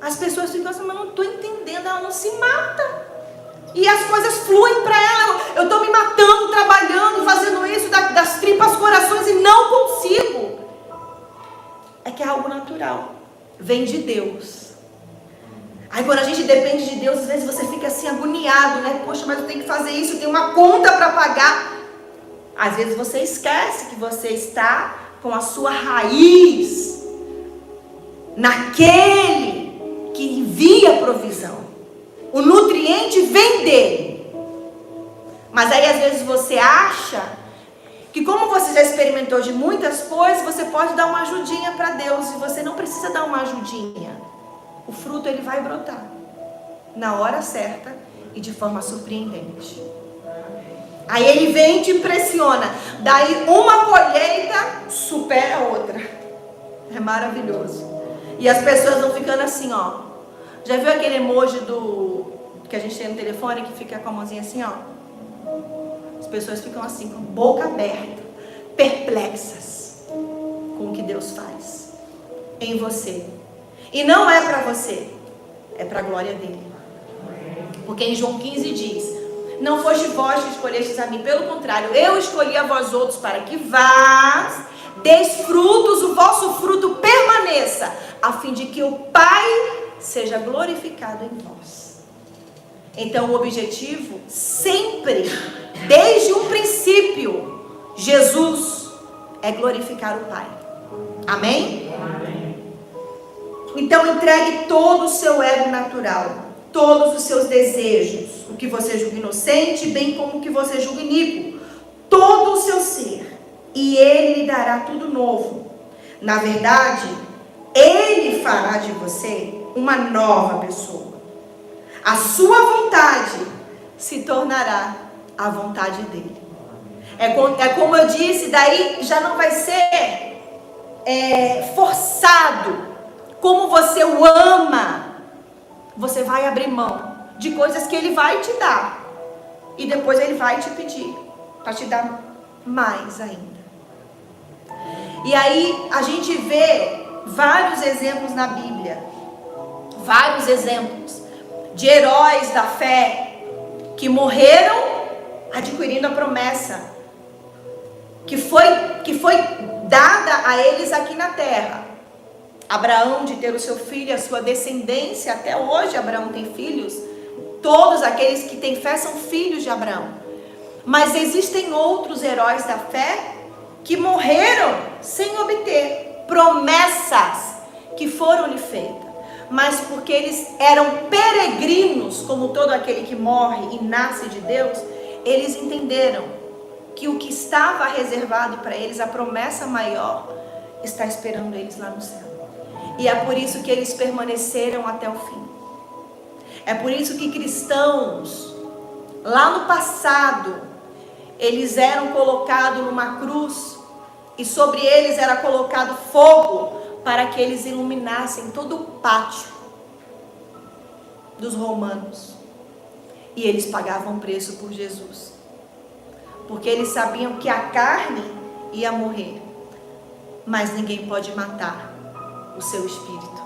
as pessoas ficam assim, mas eu não estou entendendo, ela não se mata. E as coisas fluem para ela. Eu estou me matando, trabalhando, fazendo isso das tripas, corações e não consigo. É que é algo natural. Vem de Deus. Aí quando a gente depende de Deus, às vezes você fica assim agoniado, né? Poxa, mas eu tenho que fazer isso, eu tenho uma conta para pagar. Às vezes você esquece que você está com a sua raiz naquele que envia provisão. O nutriente vem dele. Mas aí às vezes você acha que como você já experimentou de muitas coisas, você pode dar uma ajudinha para Deus. E você não precisa dar uma ajudinha. O fruto ele vai brotar na hora certa e de forma surpreendente. Aí ele vem e te impressiona. Daí uma colheita supera a outra. É maravilhoso. E as pessoas vão ficando assim, ó. Já viu aquele emoji que a gente tem no telefone que fica com a mãozinha assim, ó? As pessoas ficam assim, com a boca aberta, perplexas com o que Deus faz em você. E não é para você, é para a glória dele. Porque em João 15 diz: não foste vós que escolhestes a mim, pelo contrário, eu escolhi a vós outros para que vás, deis frutos, o vosso fruto permaneça, a fim de que o Pai seja glorificado em vós. Então o objetivo sempre, desde o princípio, Jesus é glorificar o Pai. Amém? Amém. Então entregue todo o seu ego natural, todos os seus desejos, o que você julga inocente, bem como o que você julga iníquo, todo o seu ser, e Ele lhe dará tudo novo. Na verdade, Ele fará de você uma nova pessoa. A sua vontade se tornará a vontade dele. É como eu disse, daí já não vai ser forçado. Como você o ama, você vai abrir mão de coisas que ele vai te dar. E depois ele vai te pedir para te dar mais ainda. E aí a gente vê vários exemplos na Bíblia. Vários exemplos de heróis da fé que morreram adquirindo a promessa que foi dada a eles aqui na terra. Abraão, de ter o seu filho, a sua descendência, até hoje Abraão tem filhos. Todos aqueles que têm fé são filhos de Abraão. Mas existem outros heróis da fé que morreram sem obter promessas que foram lhe feitas. Mas porque eles eram peregrinos, como todo aquele que morre e nasce de Deus, eles entenderam que o que estava reservado para eles, a promessa maior, está esperando eles lá no céu. E é por isso que eles permaneceram até o fim. É por isso que cristãos, lá no passado, eles eram colocados numa cruz e sobre eles era colocado fogo para que eles iluminassem todo o pátio dos romanos. E eles pagavam preço por Jesus, porque eles sabiam que a carne ia morrer, mas ninguém pode matar o seu espírito.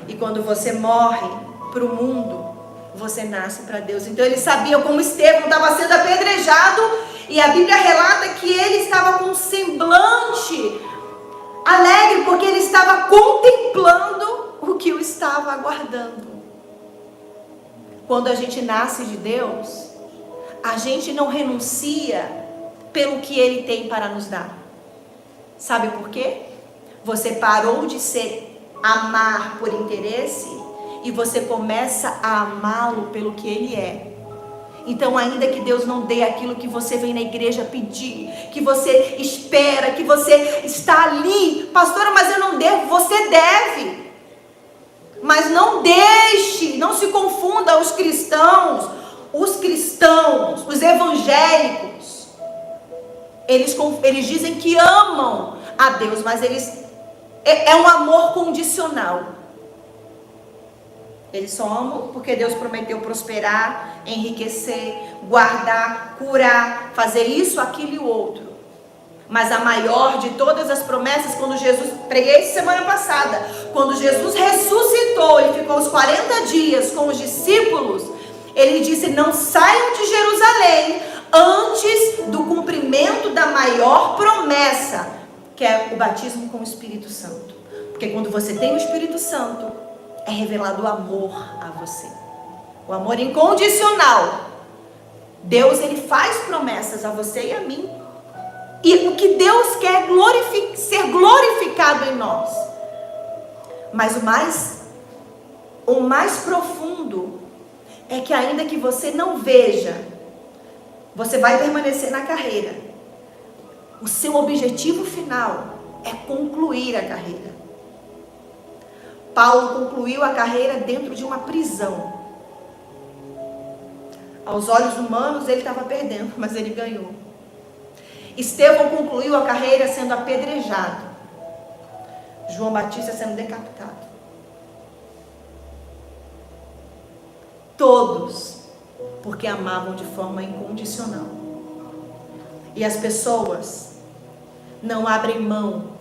E quando você morre para o mundo, você nasce para Deus. Então eles sabiam, como Estevão estava sendo apedrejado, e a Bíblia relata que ele estava com um semblante alegre, porque ele estava contemplando o que o estava aguardando. Quando a gente nasce de Deus, a gente não renuncia pelo que Ele tem para nos dar. Sabe por quê? Você parou de ser amar por interesse e você começa a amá-lo pelo que Ele é. Então, ainda que Deus não dê aquilo que você vem na igreja pedir, que você espera, que você está ali, pastora, mas eu não devo, você deve. Mas não deixe, não se confunda os cristãos, os evangélicos. Eles dizem que amam a Deus, mas é um amor condicional. Eles só amam porque Deus prometeu prosperar, enriquecer, guardar, curar, fazer isso, aquilo e o outro. Mas a maior de todas as promessas, quando Jesus, preguei semana passada, quando Jesus ressuscitou e ficou os 40 dias com os discípulos, Ele disse: não saiam de Jerusalém antes do cumprimento da maior promessa, que é o batismo com o Espírito Santo. Porque quando você tem o Espírito Santo, é revelado o amor a você, o amor incondicional. Deus, Ele faz promessas a você e a mim, e o que Deus quer ser glorificado em nós. Mas o mais profundo é que, ainda que você não veja, você vai permanecer na carreira. O seu objetivo final é concluir a carreira. Paulo concluiu a carreira dentro de uma prisão. Aos olhos humanos ele estava perdendo, mas ele ganhou. Estevão concluiu a carreira sendo apedrejado. João Batista sendo decapitado. Todos porque amavam de forma incondicional. E as pessoas não abrem mão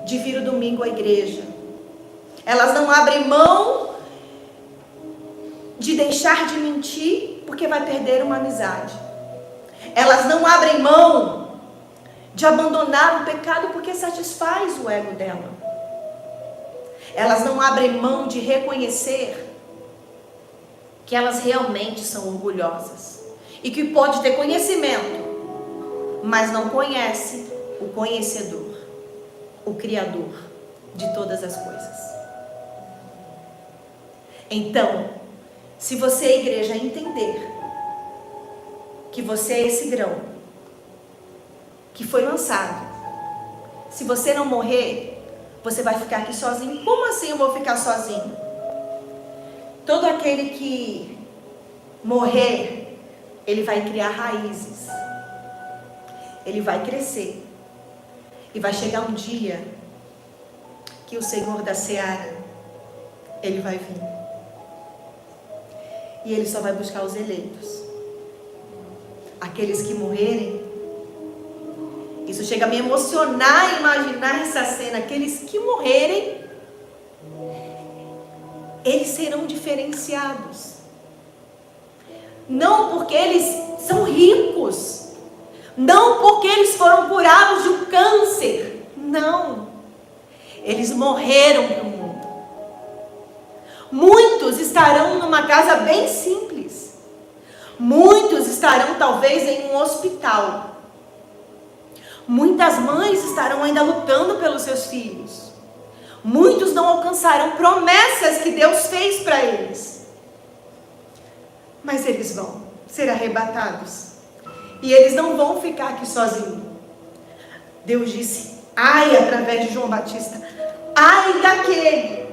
de vir o domingo à igreja. Elas não abrem mão de deixar de mentir porque vai perder uma amizade. Elas não abrem mão de abandonar o pecado porque satisfaz o ego dela. Elas não abrem mão de reconhecer que elas realmente são orgulhosas e que pode ter conhecimento, mas não conhece o conhecedor, o Criador de todas as coisas. Então, se você, igreja, entender que você é esse grão que foi lançado, se você não morrer, você vai ficar aqui sozinho. Como assim eu vou ficar sozinho? Todo aquele que morrer, ele vai criar raízes, ele vai crescer, e vai chegar um dia que o Senhor da Seara, Ele vai vir, e Ele só vai buscar os eleitos, aqueles que morrerem. Isso chega a me emocionar, imaginar essa cena. Aqueles que morrerem, eles serão diferenciados, não porque eles são ricos, não porque eles foram curados de um câncer, não, eles morreram para o mundo. Muitos estarão numa casa bem simples, Muitos estarão talvez em um hospital. Muitas mães estarão ainda lutando pelos seus filhos. Muitos não alcançarão promessas que Deus fez para eles. Mas eles vão ser arrebatados. E eles não vão ficar aqui sozinhos. Deus disse, ai, através de João Batista, ai daquele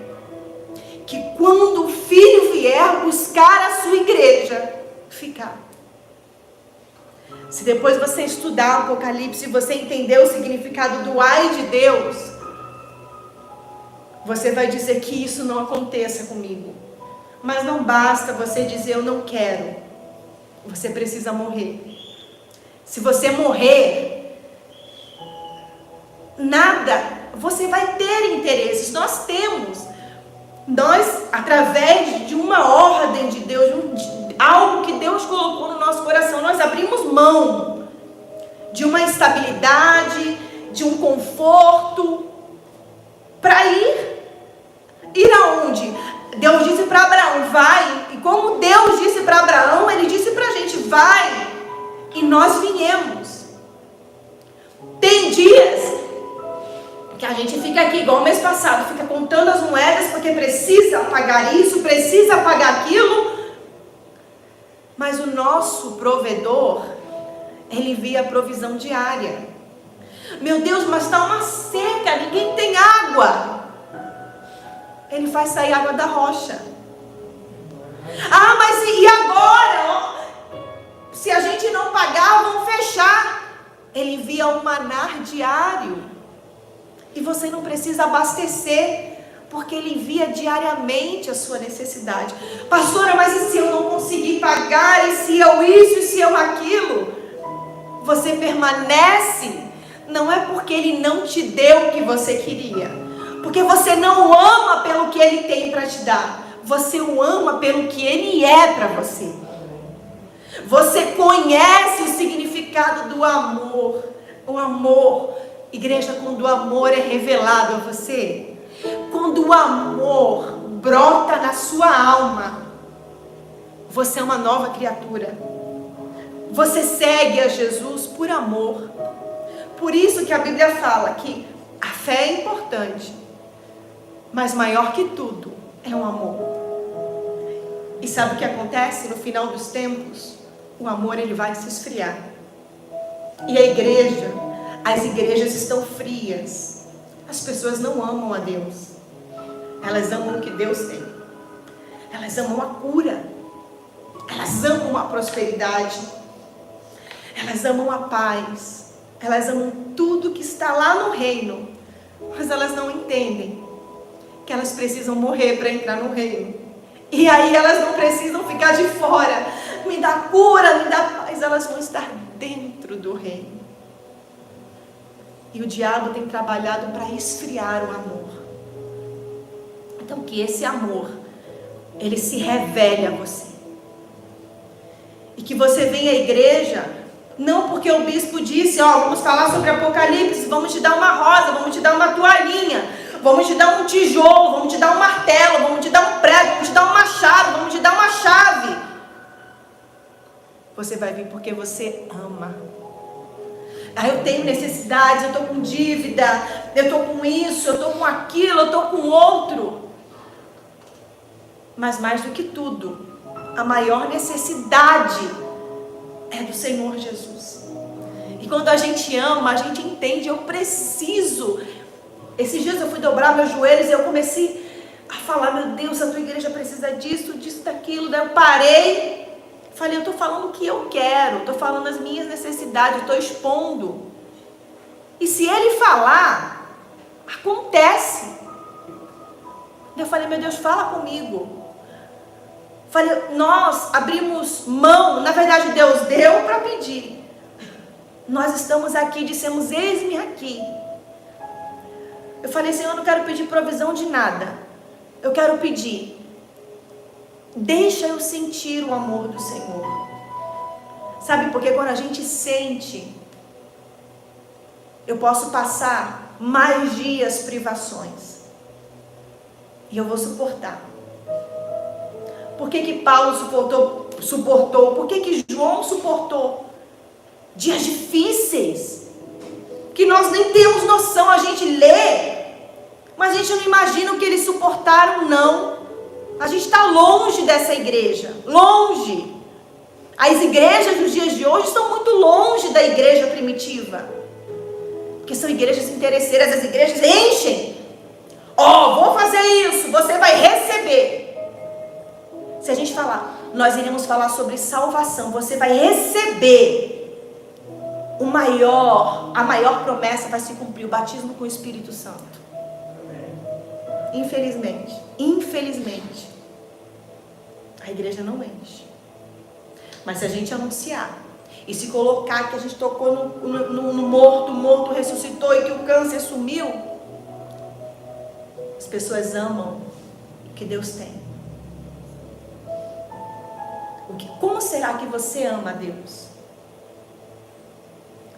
que quando o Filho vier buscar a sua igreja, ficar. Se depois você estudar o Apocalipse e você entender o significado do ai de Deus, você vai dizer que isso não aconteça comigo. Mas não basta você dizer eu não quero. Você precisa morrer. Se você morrer, nada, você vai ter interesses. Nós temos. Nós, através de uma ordem de Deus, algo que Deus colocou no nosso coração, nós abrimos mão de uma estabilidade, de um conforto, para ir aonde? Deus disse para Abraão, vai, e como Deus disse para Abraão, Ele disse para a gente, vai, e nós viemos. Tem dias que a gente fica aqui, igual o mês passado, fica contando as moedas, porque precisa pagar isso, precisa pagar aquilo, mas o nosso provedor, Ele envia a provisão diária. Meu Deus, mas está uma seca, ninguém tem água. Ele faz sair água da rocha. Ah, mas e agora? Se a gente não pagar, vão fechar. Ele envia um maná diário. E você não precisa abastecer, porque Ele envia diariamente a sua necessidade. Pastora, mas e se eu não conseguir pagar? E se eu isso? E se eu aquilo? Você permanece, não é porque Ele não te deu o que você queria, porque você não o ama pelo que Ele tem para te dar. Você o ama pelo que Ele é para você. Você conhece o significado do amor. O amor, igreja, quando o amor é revelado a você, quando o amor brota na sua alma, você é uma nova criatura. Você segue a Jesus por amor. Por isso que a Bíblia fala que a fé é importante, mas maior que tudo é o amor. E sabe o que acontece no final dos tempos? O amor, ele vai se esfriar. E a igreja, as igrejas estão frias. As pessoas não amam a Deus. Elas amam o que Deus tem. Elas amam a cura. Elas amam a prosperidade. Elas amam a paz. Elas amam tudo que está lá no reino. Mas elas não entendem que elas precisam morrer para entrar no reino. E aí elas não precisam ficar de fora. Me dá cura, me dá paz. Elas vão estar dentro do reino. E o diabo tem trabalhado para esfriar o amor. Então que esse amor, ele se revele a você. E que você venha à igreja, não porque o bispo disse, ó, vamos falar sobre Apocalipse, vamos te dar uma rosa, vamos te dar uma toalhinha, vamos te dar um tijolo, vamos te dar um martelo, vamos te dar um prego, vamos te dar um machado, vamos te dar uma chave. Você vai vir porque você ama. Ah, eu tenho necessidades, eu estou com dívida, eu estou com isso, eu estou com aquilo, eu estou com outro. Mas mais do que tudo, a maior necessidade é do Senhor Jesus. E quando a gente ama, a gente entende, eu preciso. Esses dias eu fui dobrar meus joelhos e eu comecei a falar, meu Deus, a tua igreja precisa disso, disso, daquilo. Daí eu parei. Falei, eu estou falando o que eu quero, estou falando as minhas necessidades, estou expondo. E se Ele falar, acontece. Eu falei, meu Deus, fala comigo. Falei, nós abrimos mão, na verdade Deus deu para pedir. Nós estamos aqui, dissemos, eis-me aqui. Eu falei, Senhor, eu não quero pedir provisão de nada. Eu quero pedir, deixa eu sentir o amor do Senhor. Sabe, porque quando a gente sente, eu posso passar mais dias privações. E eu vou suportar. Por que Paulo suportou suportou? Por que João suportou? Dias difíceis, que nós nem temos noção. A gente lê, mas a gente não imagina o que eles suportaram, não. A gente está longe dessa igreja, longe. As igrejas dos dias de hoje estão muito longe da igreja primitiva, porque são igrejas interesseiras. As igrejas enchem. Vou fazer isso, você vai receber. Se a gente falar, nós iremos falar sobre salvação, você vai receber. A maior promessa vai se cumprir, o batismo com o Espírito Santo. Infelizmente, a igreja não enche. Mas se a gente anunciar e se colocar que a gente tocou no morto, o morto ressuscitou e que o câncer sumiu, as pessoas amam o que Deus tem. Como será que você ama a Deus?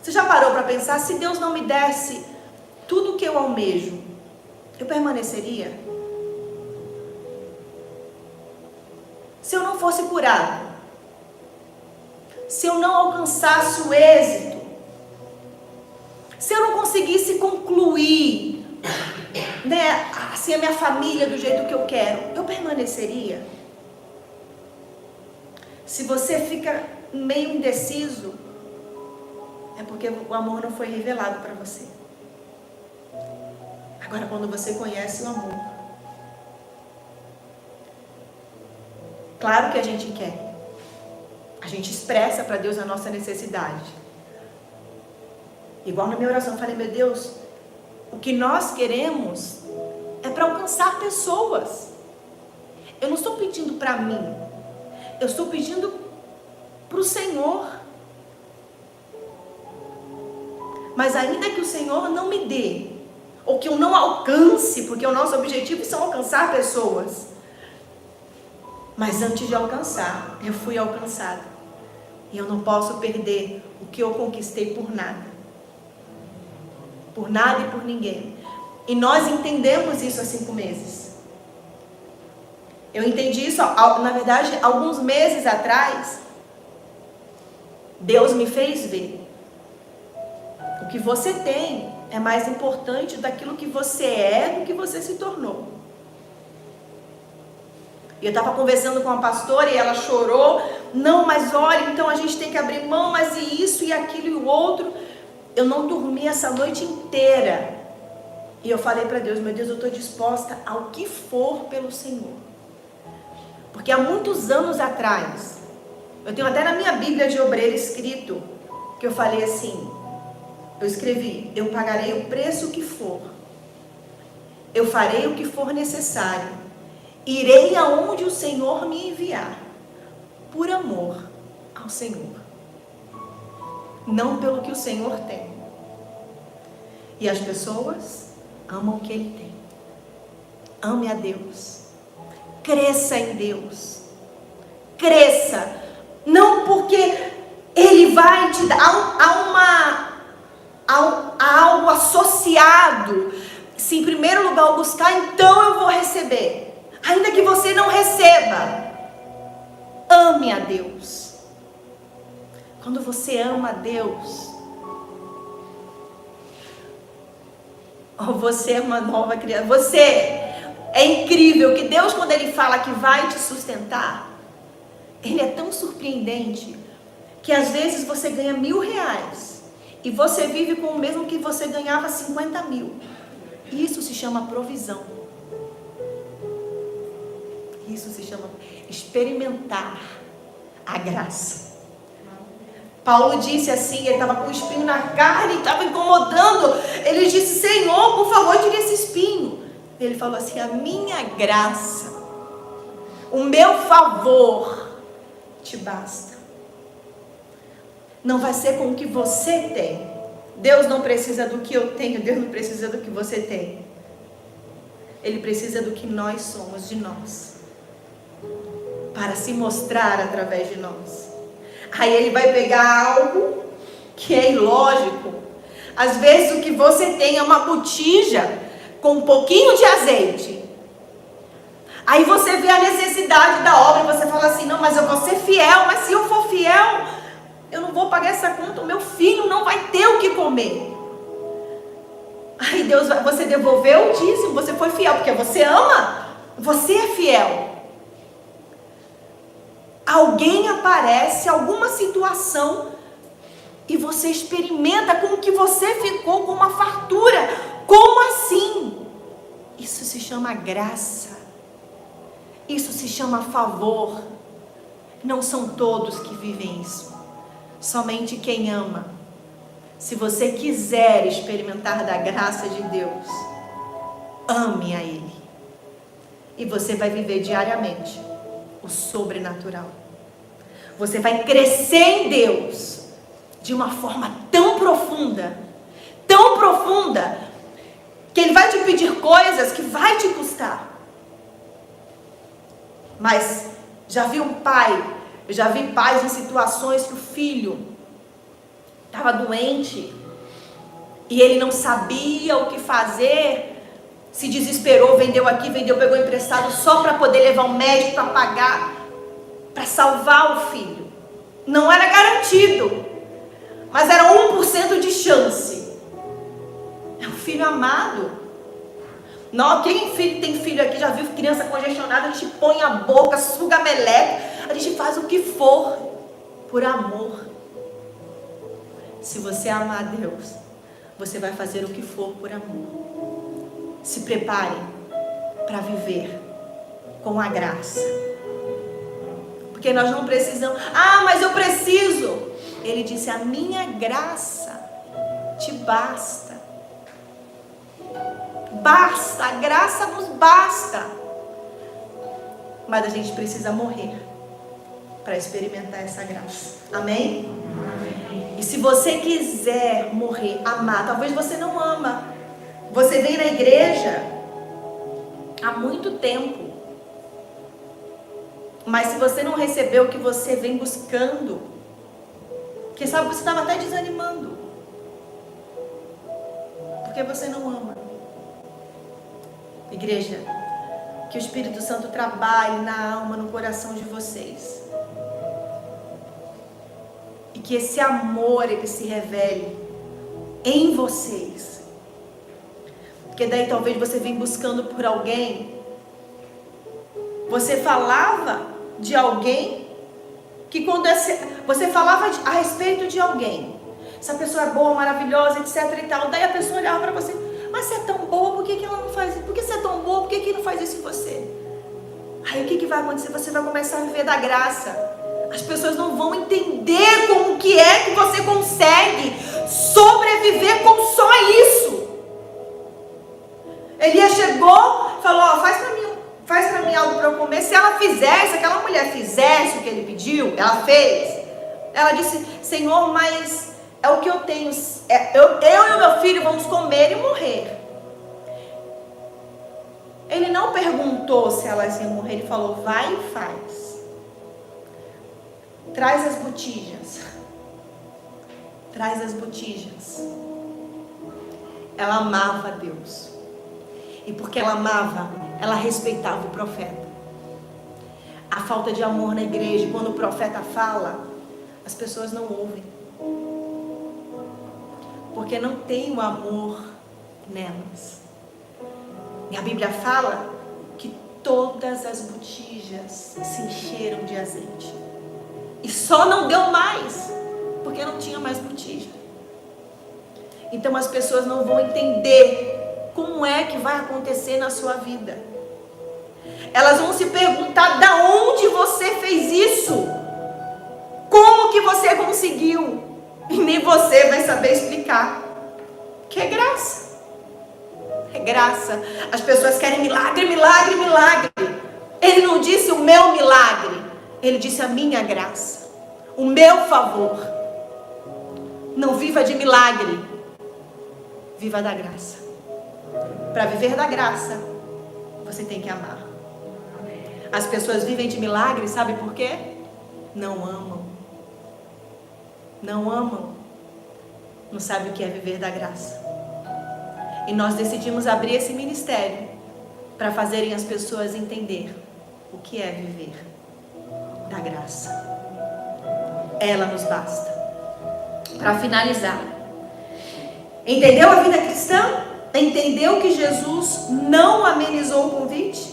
Você já parou para pensar, se Deus não me desse tudo o que eu almejo, eu permaneceria? Se eu não fosse curado, se eu não alcançasse o êxito, se eu não conseguisse concluir, assim, a minha família do jeito que eu quero, eu permaneceria? Se você fica meio indeciso, é porque o amor não foi revelado para você. Agora, quando você conhece o amor, claro que a gente quer. A gente expressa para Deus a nossa necessidade. Igual na minha oração, eu falei, meu Deus, o que nós queremos é para alcançar pessoas. Eu não estou pedindo para mim, eu estou pedindo para o Senhor. Mas ainda que o Senhor não me dê, ou que eu não alcance, porque o nosso objetivo são alcançar pessoas. Mas antes de alcançar, eu fui alcançada. E eu não posso perder o que eu conquistei por nada. Por nada e por ninguém. E nós entendemos isso há 5 meses. Eu entendi isso, na verdade, alguns meses atrás. Deus me fez ver. O que você tem é mais importante daquilo que você é do que você se tornou. E eu estava conversando com uma pastora e ela chorou. Não, mas olha, então a gente tem que abrir mão, mas e isso, e aquilo, e o outro. Eu não dormi essa noite inteira. E eu falei para Deus, meu Deus, eu estou disposta ao que for pelo Senhor. Porque há muitos anos atrás, eu tenho até na minha Bíblia de obreiro escrito, que eu falei assim, eu escrevi, eu pagarei o preço que for, eu farei o que for necessário, irei aonde o Senhor me enviar, por amor ao Senhor, não pelo que o Senhor tem. E as pessoas amam o que Ele tem. Ame a Deus, cresça em Deus, cresça, não porque Ele vai te dar, há algo associado. Se em primeiro lugar eu buscar, então eu vou receber. Ainda que você não receba, ame a Deus. Quando você ama a Deus, você é uma nova criatura. Você é incrível que Deus, quando Ele fala que vai te sustentar, Ele é tão surpreendente que às vezes você ganha R$1.000 e você vive com o mesmo que você ganhava 50 mil. Isso se chama provisão. Isso se chama experimentar a graça. Paulo disse assim, ele estava com um espinho na carne, estava incomodando. Ele disse, Senhor, por favor, tire esse espinho. Ele falou assim, a minha graça, o meu favor te basta. Não vai ser com o que você tem. Deus não precisa do que eu tenho, Deus não precisa do que você tem. Ele precisa do que nós somos, de nós, para se mostrar através de nós. Aí Ele vai pegar algo que é ilógico. Às vezes o que você tem é uma botija com um pouquinho de azeite. Aí você vê a necessidade da obra e você fala assim, não, mas eu vou ser fiel, mas se eu for fiel, eu não vou pagar essa conta, o meu filho não vai ter o que comer. Aí Deus vai, você devolveu o dízimo, você foi fiel, porque você ama, você é fiel. Alguém aparece, alguma situação, e você experimenta com que você ficou com uma fartura. Como assim? Isso se chama graça. Isso se chama favor. Não são todos que vivem isso. Somente quem ama. Se você quiser experimentar da graça de Deus, ame a Ele. E você vai viver diariamente o sobrenatural. Você vai crescer em Deus de uma forma tão profunda, que Ele vai te pedir coisas que vai te custar. Mas já vi um pai, eu já vi pais em situações que o filho estava doente e ele não sabia o que fazer, se desesperou, vendeu aqui, pegou emprestado só para poder levar um médico para pagar, para salvar o filho. Não era garantido, mas era 1% de chance. É um filho amado. Não, quem tem filho aqui já viu criança congestionada, a gente põe a boca, suga a meleca, a gente faz o que for por amor. Se você amar a Deus, você vai fazer o que for por amor. Se prepare para viver com a graça. Porque nós não precisamos, mas eu preciso. Ele disse, a minha graça te basta. Basta, a graça nos basta. Mas a gente precisa morrer para experimentar essa graça. Amém? Amém? E se você quiser morrer, amar, talvez você não ama. Você vem na igreja há muito tempo. Mas se você não recebeu o que você vem buscando, quem sabe você estava até desanimando. Porque você não ama. Igreja, que o Espírito Santo trabalhe na alma, no coração de vocês. E que esse amor, ele se revele em vocês. Porque daí talvez você venha buscando por alguém. Você falava de alguém que quando você falava a respeito de alguém, essa pessoa é boa, maravilhosa, etc e tal, daí a pessoa olhava para você, mas você é tão boa, por que ela não faz isso? Por que você é tão boa, por que não faz isso em você? Aí o que vai acontecer? Você vai começar a viver da graça. As pessoas não vão entender como que é que você consegue sobreviver com só isso. Elias chegou, falou, faz pra mim algo para eu comer. Se ela fizesse, aquela mulher fizesse o que ele pediu, ela fez. Ela disse, Senhor, mas é o que eu tenho. Eu e o meu filho vamos comer e morrer. Ele não perguntou se elas iam morrer, ele falou, vai e faz. Traz as botijas. Traz as botijas. Ela amava a Deus. E porque ela amava, ela respeitava o profeta. A falta de amor na igreja, quando o profeta fala, as pessoas não ouvem. Porque não tem o amor nelas. E a Bíblia fala que todas as botijas se encheram de azeite. E só não deu mais, porque não tinha mais botija. Então as pessoas não vão entender como é que vai acontecer na sua vida. Elas vão se perguntar de onde você fez isso. Como que você conseguiu? E nem você vai saber explicar. Que é graça. É graça. As pessoas querem milagre, milagre, milagre. Ele não disse o meu milagre. Ele disse a minha graça. O meu favor. Não viva de milagre. Viva da graça. Para viver da graça, você tem que amar. As pessoas vivem de milagre, sabe por quê? Não amam. Não amam. Não sabem o que é viver da graça. E nós decidimos abrir esse ministério para fazerem as pessoas entender o que é viver da graça. Ela nos basta. Para finalizar, entendeu a vida cristã? Entendeu que Jesus não amenizou o convite?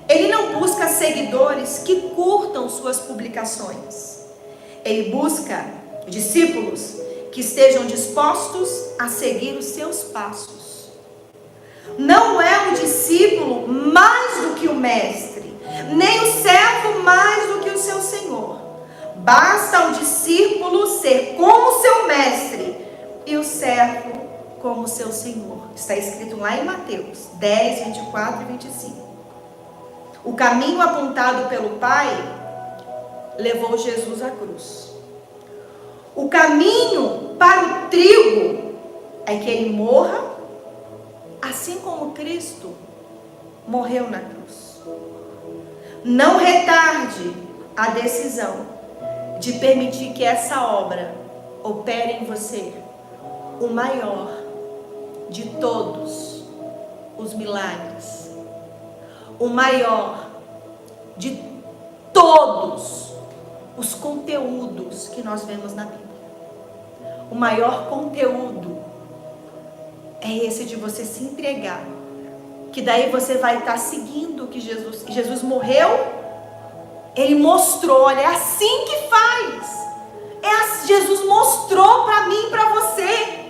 Ele não busca seguidores que curtam suas publicações. Ele busca discípulos que estejam dispostos a seguir os seus passos. Não é o discípulo mais do que o mestre, nem o servo mais do que o seu senhor. Basta ao discípulo ser como seu mestre e o servo como seu senhor. Está escrito lá em Mateus 10, 24 e 25. O caminho apontado pelo Pai levou Jesus à cruz. O caminho para o trigo é que ele morra, assim como Cristo morreu na cruz. Não retarde a decisão de permitir que essa obra opere em você o maior de todos os milagres, o maior de todos os conteúdos que nós vemos na Bíblia. O maior conteúdo é esse de você se entregar, que daí você vai estar seguindo o que Jesus morreu. Ele mostrou, olha, é assim que faz. Jesus mostrou para mim e para você.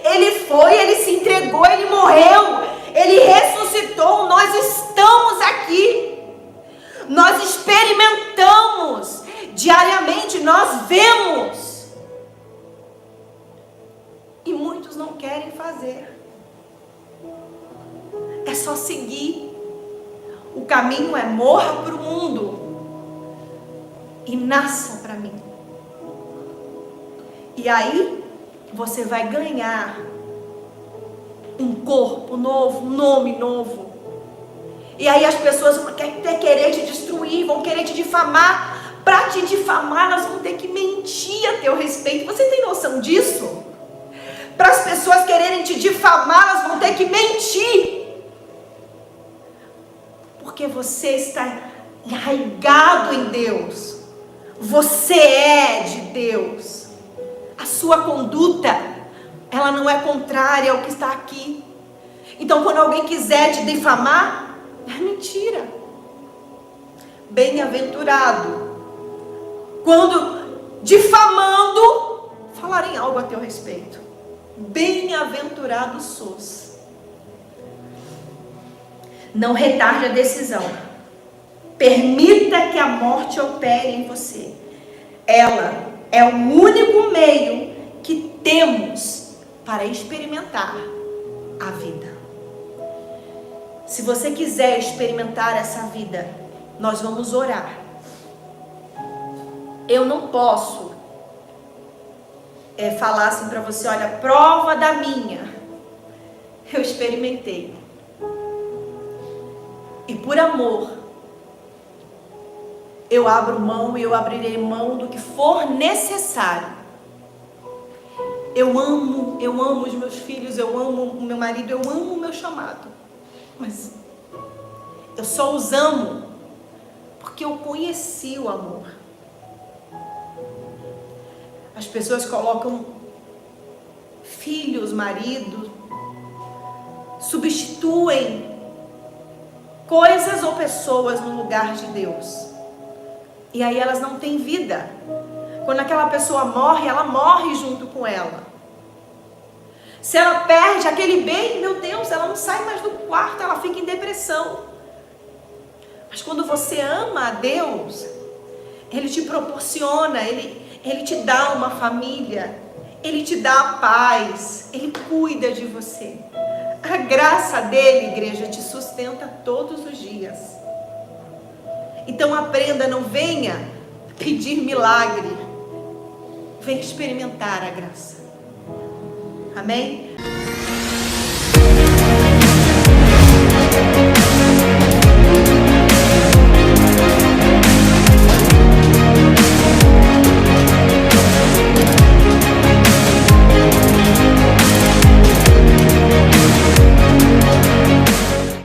Ele foi, ele se entregou, ele morreu, ele ressuscitou. Nós estamos aqui. Nós experimentamos diariamente, nós vemos. E muitos não querem fazer. É só seguir. O caminho é morra para o mundo e nasça para mim. E aí você vai ganhar um corpo novo, um nome novo. E aí as pessoas vão querer te destruir, vão querer te difamar. Para te difamar, elas vão ter que mentir a teu respeito. Você tem noção disso? Para as pessoas quererem te difamar, elas vão ter que mentir. Porque você está enraizado em Deus. Você é de Deus. A sua conduta, ela não é contrária ao que está aqui. Então, quando alguém quiser te difamar, é mentira. Bem-aventurado quando difamando falarem algo a teu respeito. Bem-aventurado sos. Não retarde a decisão. Permita que a morte opere em você. Ela é o único meio que temos para experimentar a vida. Se você quiser experimentar essa vida, nós vamos orar. Eu não posso falar assim para você, olha, prova da minha. Eu experimentei. E por amor, eu abro mão e eu abrirei mão do que for necessário. Eu amo os meus filhos, eu amo o meu marido, eu amo o meu chamado. Mas eu só os amo porque eu conheci o amor. As pessoas colocam filhos, marido, substituem coisas ou pessoas no lugar de Deus. E aí elas não têm vida. Quando aquela pessoa morre, ela morre junto com ela. Se ela perde aquele bem, meu Deus, ela não sai mais do quarto, ela fica em depressão. Mas quando você ama a Deus, Ele te proporciona, Ele te dá uma família, Ele te dá a paz, Ele cuida de você. A graça dele, igreja, te sustenta todos os dias. Então aprenda, não venha pedir milagre, venha experimentar a graça. Amém?